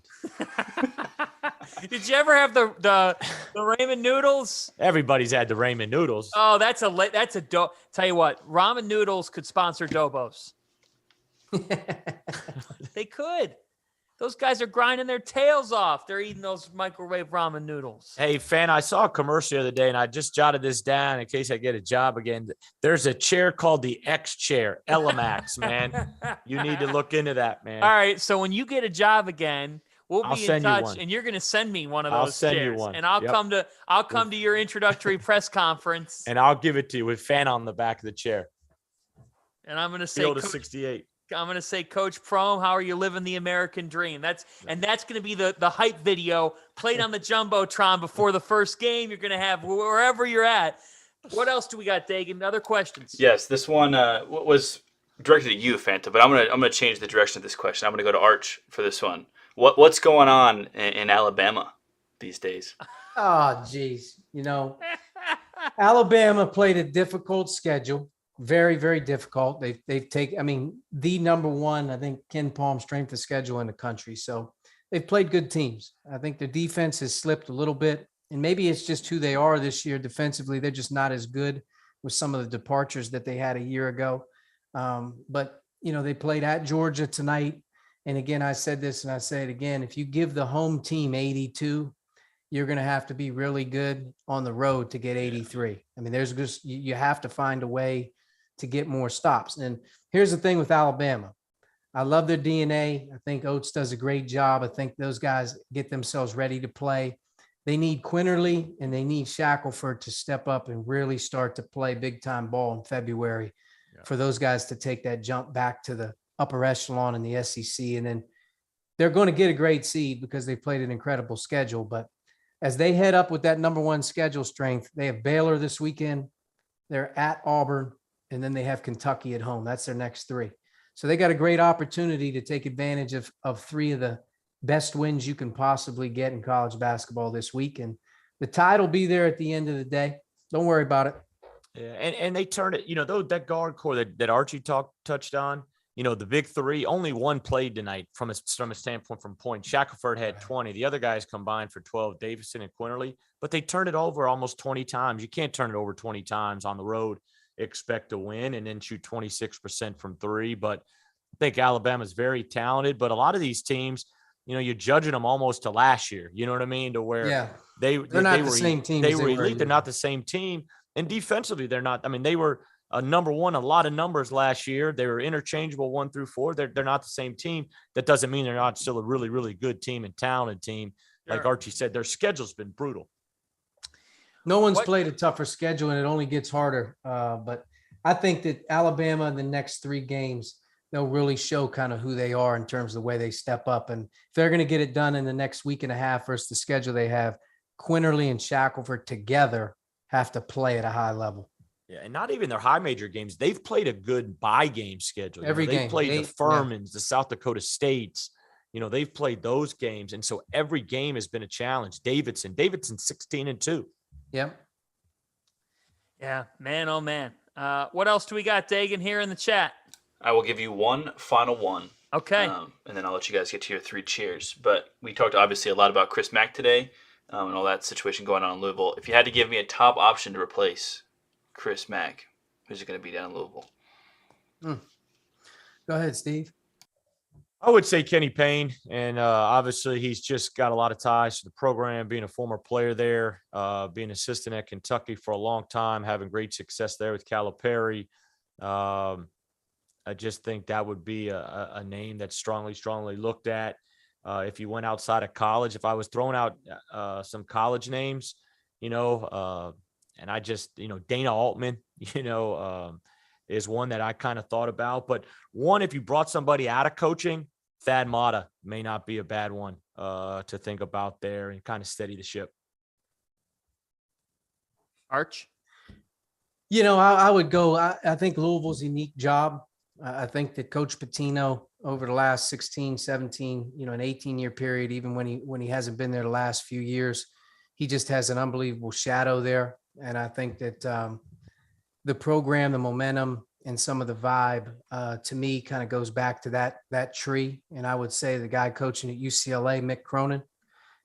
Did you ever have the ramen noodles? Everybody's had the ramen noodles. Oh, that's a tell you what, ramen noodles could sponsor Dobos. They could. Those guys are grinding their tails off. They're eating those microwave ramen noodles. Hey, Fan, I saw a commercial the other day, and I just jotted this down in case I get a job again. There's a chair called the X chair, SMACKS, man. You need to look into that, man. All right, so when you get a job again, we'll I'll be in send you touch, one. and you're going to send me one of I'll those send you chairs, one. and I'll Yep. come to your introductory press conference, And I'll give it to you with Fan on the back of the chair. and I'm going to say, Field of Coach, 68. I'm going to say, Coach Prohm, how are you living the American dream? That's going to be the hype video played on the Jumbotron before the first game. You're going to have wherever you're at. What else do we got, Dagan? Other questions? Yes, this one was directed at you, Fanta, but I'm gonna change the direction of this question. I'm gonna go to Arch for this one. What's going on in Alabama these days? Oh, geez. Alabama played a difficult schedule. Very, very difficult. They've taken, the number one, I think, Ken Palm strength of schedule in the country. So they've played good teams. I think their defense has slipped a little bit, and maybe it's just who they are this year defensively. They're just not as good with some of the departures that they had a year ago. But they played at Georgia tonight. And again, I said this and I say it again, if you give the home team 82, you're going to have to be really good on the road to get 83. I mean, there's just, you have to find a way to get more stops. And here's the thing with Alabama. I love their DNA. I think Oates does a great job. I think those guys get themselves ready to play. They need Quinterly and they need Shackelford to step up and really start to play big time ball in February for those guys to take that jump back to the upper echelon in the SEC. And then they're going to get a great seed because they played an incredible schedule. But as they head up with that number one schedule strength, they have Baylor this weekend. They're at Auburn, and then they have Kentucky at home. That's their next 3. So they got a great opportunity to take advantage of 3 of the best wins you can possibly get in college basketball this week. And the tide will be there at the end of the day. Don't worry about it. Yeah, and they turned it, though that guard core that Archie touched on, the big 3, only one played tonight from a standpoint from point. Shackelford had 20. The other guys combined for 12, Davison and Quinterly, but they turned it over almost 20 times. You can't turn it over 20 times on the road, expect to win, and then shoot 26% from 3. But I think Alabama's very talented, but a lot of these teams, you're judging them almost to last year. You know what I mean? To where they're not the same team. They were elite. They're not the same team. And defensively, they're not. I mean, they were number one, a lot of numbers last year. They were interchangeable 1 through 4. They're not the same team. That doesn't mean they're not still a really, really good team and talented team. Like Archie said, their schedule's been brutal. No one's played a tougher schedule, and it only gets harder. But I think that Alabama in the next 3 games, they'll really show kind of who they are in terms of the way they step up. And if they're going to get it done in the next week and a half versus the schedule they have, Quinterly and Shackelford together have to play at a high level. Yeah, and not even their high major games. They've played a good bye game schedule. Every They've game. played the Yeah. Furmans, the South Dakota States. They've played those games. And so every game has been a challenge. Davidson 16-2. Yep. Yeah, man, oh man. What else do we got, Dagan, here in the chat? I will give you one final one. Okay. And then I'll let you guys get to your 3 cheers. But we talked obviously a lot about Chris Mack today and all that situation going on in Louisville. If you had to give me a top option to replace Chris Mack, who's it going to be down in Louisville? Go ahead, Steve. I would say Kenny Payne, and obviously he's just got a lot of ties to the program, being a former player there, being assistant at Kentucky for a long time, having great success there with Calipari. I just think that would be a name that's strongly looked at. If you went outside of college, if I was throwing out some college names, and I just, Dana Altman, is one that I kind of thought about. But one, if you brought somebody out of coaching, Thad Matta may not be a bad one to think about there and kind of steady the ship. Arch? I would go. I think Louisville's a unique job. I think that Coach Pitino over the last 16, 17, an 18-year period, even when he hasn't been there the last few years, he just has an unbelievable shadow there. And I think that the program, the momentum, and some of the vibe, to me, kind of goes back to that tree. And I would say the guy coaching at UCLA, Mick Cronin,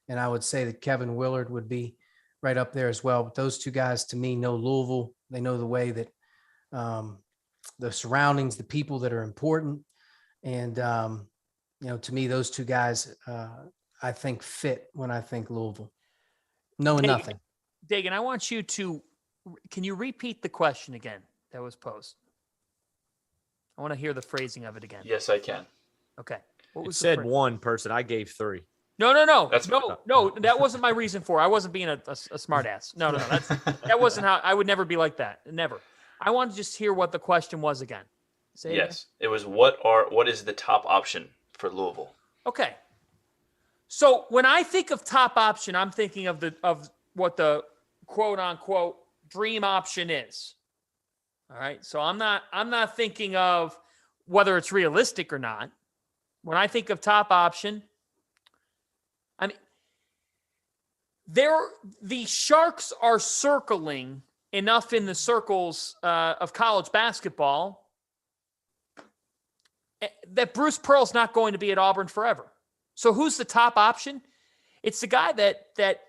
and I would say that Kevin Willard would be right up there as well. But those two guys, to me, know Louisville. They know the way that the surroundings, the people that are important. And, to me, those two guys, I think fit when I think Louisville. Knowing nothing. Dagan, I want you can you repeat the question again that was posed? I want to hear the phrasing of it again. Yes, I can. Okay. What was it said one person. I gave 3. No. That wasn't my reason for it. I wasn't being a smart ass. No. That wasn't how I would never be like that. Never. I want to just hear what the question was again. Say yes. It was what is the top option for Louisville? Okay. So when I think of top option, I'm thinking of what the quote unquote dream option is. All right. So I'm not thinking of whether it's realistic or not. When I think of top option, I mean, the Sharks are circling enough in the circles of college basketball that Bruce Pearl's not going to be at Auburn forever. So who's the top option? It's the guy that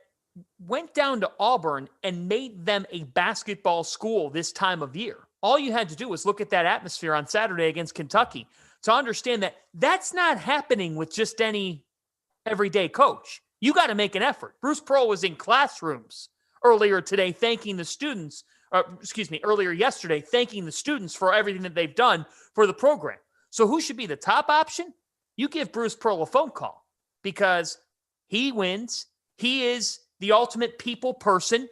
went down to Auburn and made them a basketball school this time of year. All you had to do was look at that atmosphere on Saturday against Kentucky to understand that that's not happening with just any everyday coach. You got to make an effort. Bruce Pearl was in classrooms earlier yesterday, thanking the students for everything that they've done for the program. So who should be the top option? You give Bruce Pearl a phone call because he wins. He is the ultimate people person.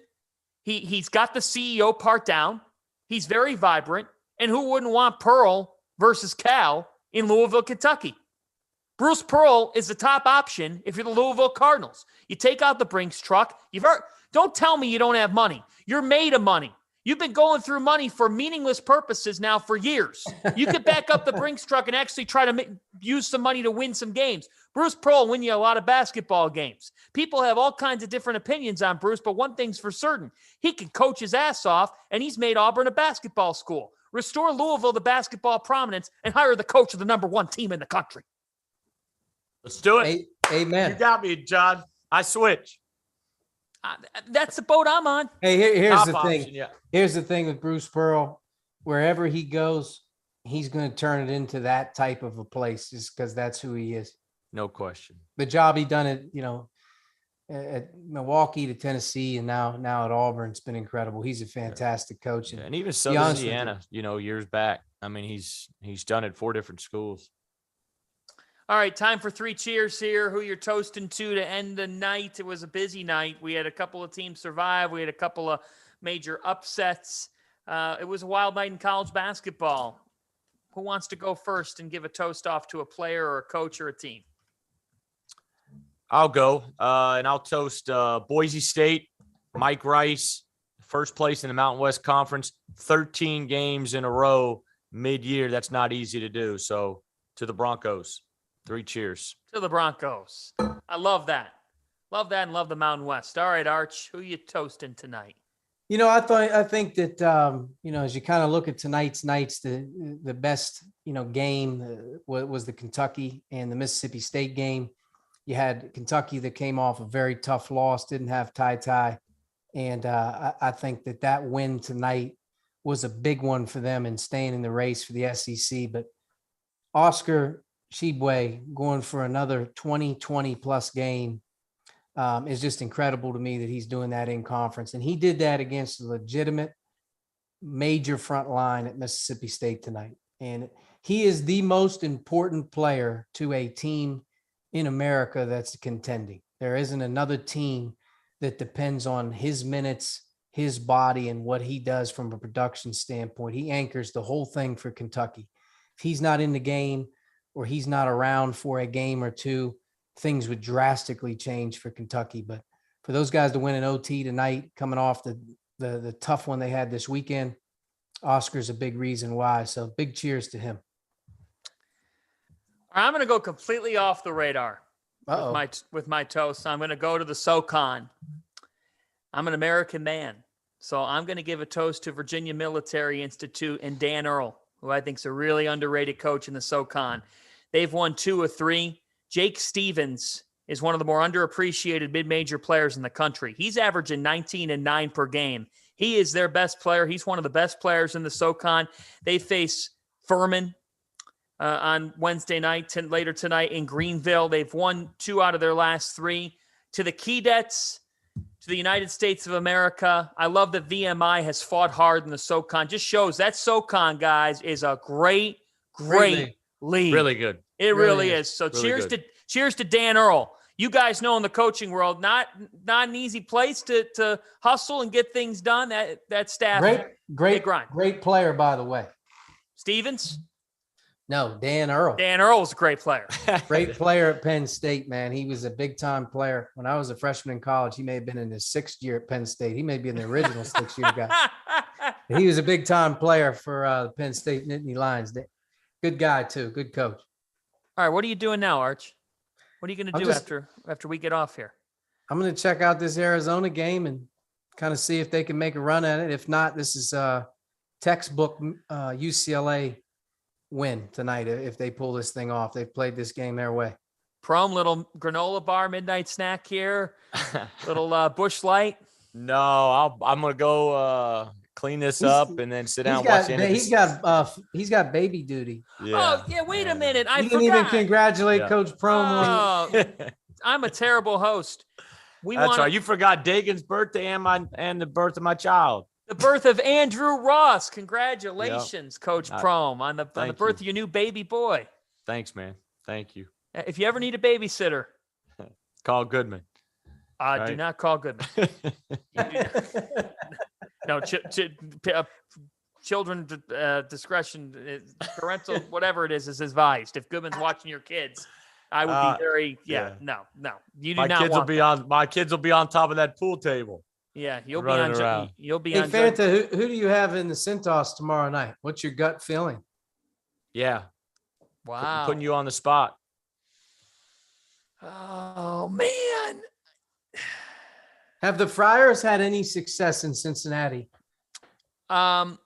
He's got the CEO part down. He's very vibrant. And who wouldn't want Pearl versus Cal in Louisville, Kentucky? Bruce Pearl is the top option if you're the Louisville Cardinals. You take out the Brinks truck. Don't tell me you don't have money. You're made of money. You've been going through money for meaningless purposes now for years. You could back up the Brinks truck and actually try to use some money to win some games. Bruce Pearl will win you a lot of basketball games. People have all kinds of different opinions on Bruce, but one thing's for certain. He can coach his ass off, and he's made Auburn a basketball school. Restore Louisville to basketball prominence and hire the coach of the number 1 team in the country. Let's do it. Amen. You got me, John. I switch. That's the boat I'm on. Hey, here's the Top thing. option, yeah. Here's the thing with Bruce Pearl. Wherever he goes, he's going to turn it into that type of a place just because that's who he is. No question. The job he done at Milwaukee to Tennessee and now at Auburn, it's been incredible. He's a fantastic coach. And even Southern Indiana, years back. I mean, he's done it 4 different schools. All right, time for 3 cheers here. Who you're toasting to end the night. It was a busy night. We had a couple of teams survive. We had a couple of major upsets. It was a wild night in college basketball. Who wants to go first and give a toast off to a player or a coach or a team? I'll go, and I'll toast Boise State, Mike Rice, first place in the Mountain West Conference, 13 games in a row mid-year. That's not easy to do. So to the Broncos, 3 cheers. To the Broncos. I love that. Love that and love the Mountain West. All right, Arch, who you toasting tonight? I think that, as you kind of look at tonight's nights, the best, game was the Kentucky and the Mississippi State game. You had Kentucky that came off a very tough loss, didn't have Ty. And I think that win tonight was a big one for them in staying in the race for the SEC. But Oscar Tshiebwe going for another 20 plus game is just incredible to me that he's doing that in conference. And he did that against a legitimate major front line at Mississippi State tonight. And he is the most important player to a team in America that's contending. There isn't another team that depends on his minutes, his body, and what he does from a production standpoint. He anchors the whole thing for Kentucky. If he's not in the game or he's not around for a game or two, things would drastically change for Kentucky. But for those guys to win an OT tonight, coming off the tough one they had this weekend, Oscar's a big reason why. So big cheers to him. I'm going to go completely off the radar with my toast. I'm going to go to the SoCon. I'm an American man, so I'm going to give a toast to Virginia Military Institute and Dan Earl, who I think is a really underrated coach in the SoCon. They've won 2 of 3. Jake Stevens is one of the more underappreciated mid-major players in the country. He's averaging 19 and 9 per game. He is their best player. He's one of the best players in the SoCon. They face Furman on Wednesday night, later tonight in Greenville. They've won 2 out of their last 3. To the Keydets, to the United States of America, I love that VMI has fought hard in the SoCon. Just shows that SoCon, guys, is a great league. Really good. It really is. So really cheers to Dan Earl. You guys know in the coaching world, not an easy place to hustle and get things done. That staff, great grind. Great player, by the way. Stevens? No, Dan Earl. Dan Earl was a great player. Great player at Penn State, man. He was a big-time player. When I was a freshman in college, he may have been in his 6th year at Penn State. He may be in the original 6-year guy. He was a big-time player for the Penn State Nittany Lions. Good guy, too. Good coach. All right, what are you doing now, Arch? What are you going to do after we get off here? I'm going to check out this Arizona game and kind of see if they can make a run at it. If not, this is textbook UCLA win tonight if they pull this thing off. They've played this game their way. Prohm, little granola bar midnight snack here, little Bush Light. No, I'm going to go clean this up and then sit down and watch the end. He's got baby duty. Yeah. Oh, yeah, wait a minute. I you forgot. didn't even congratulate Coach Prohm. Oh, I'm a terrible host. That's right. You forgot Dagan's birthday and the birth of my child. The birth of Andrew Ross. Congratulations, Coach Prohm, on the birth of your new baby boy. Thanks, man. Thank you. If you ever need a babysitter, call Goodman. Right? Do not call Goodman. No, children discretion, parental, whatever it is advised. If Goodman's watching your kids, I would be very, no. You do not want my kids will be on top of that pool table. Yeah, you'll be running on. around. You'll be hey, on. Fanta, who do you have in the Centos tomorrow night? What's your gut feeling? Yeah. Wow. I'm putting you on the spot. Oh man. Have the Friars had any success in Cincinnati?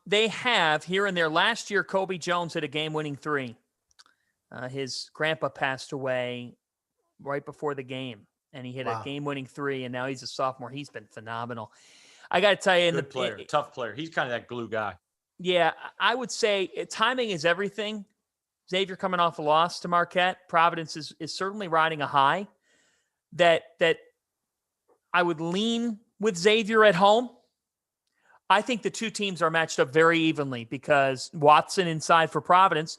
They have here and there. Last year, Kobe Jones hit a game-winning 3. His grandpa passed away right before the game, and he hit a game-winning 3, and now he's a sophomore. He's been phenomenal. I got to tell you, tough player. He's kind of that glue guy. Yeah, I would say timing is everything. Xavier coming off a loss to Marquette. Providence is certainly riding a high. That I would lean with Xavier at home. I think the two teams are matched up very evenly because Watson inside for Providence.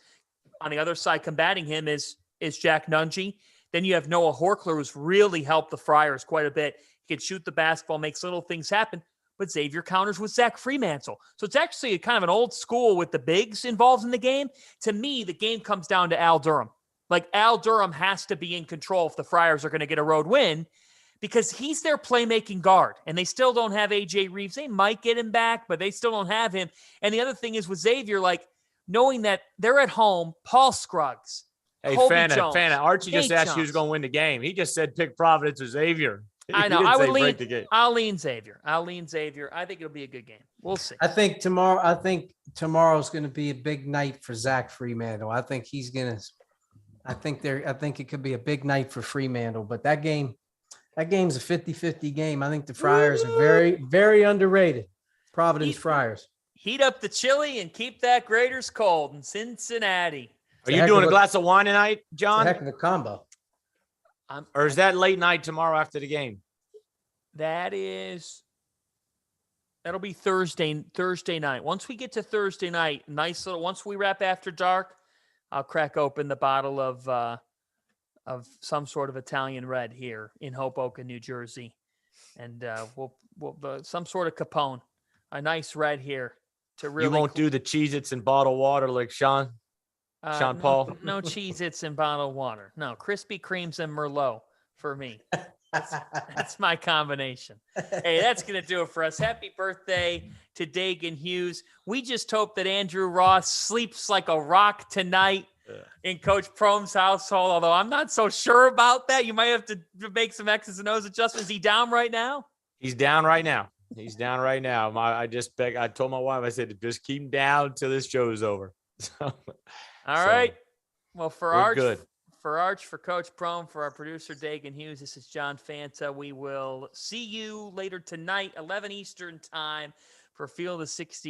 On the other side, combating him is Jack Nungy. Then you have Noah Horkler, who's really helped the Friars quite a bit. He can shoot the basketball, makes little things happen. But Xavier counters with Zach Freemantle. So it's actually kind of an old school with the bigs involved in the game. To me, the game comes down to Al Durham. Like, Al Durham has to be in control if the Friars are going to get a road win, because he's their playmaking guard, and they still don't have AJ Reeves. They might get him back, but they still don't have him. And the other thing is with Xavier, like knowing that they're at home, Paul Scruggs, Hey, Colby Jones, Archie just Nate asked you who's going to win the game. He just said pick Providence or Xavier. I know. He didn't I would say lean. break the game. I'll lean Xavier. I think it'll be a good game. We'll see. I think tomorrow's going to be a big night for Zach Fremantle. I think it could be a big night for Fremantle, but that game's a 50-50 game. I think the Friars are very, very underrated. Providence Friars. Heat up the chili and keep that Graders cold in Cincinnati. Are you doing a glass of wine tonight, John? Heck of a combo. Or is that late night tomorrow after the game? That'll be Thursday night. Once we get to Thursday night, once we wrap after dark, I'll crack open the bottle of some sort of Italian red here in Hoboken, New Jersey. And we'll some sort of Capone, a nice red here to really. You won't do the Cheez-Its in bottled water like Sean Paul? No Cheez-Its in bottled water. No, Krispy Kremes and Merlot for me. That's my combination. Hey, that's going to do it for us. Happy birthday to Dagan Hughes. We just hope that Andrew Ross sleeps like a rock tonight in Coach Prohm's household, although I'm not so sure about that. You might have to make some X's and O's adjustments. Is he down right now? He's down right now. I told my wife, I said, just keep him down till this show is over. All right. Well, for Arch, for Coach Prohm, for our producer, Dagan Hughes, this is John Fanta. We will see you later tonight, 11 Eastern time, for Field of 60.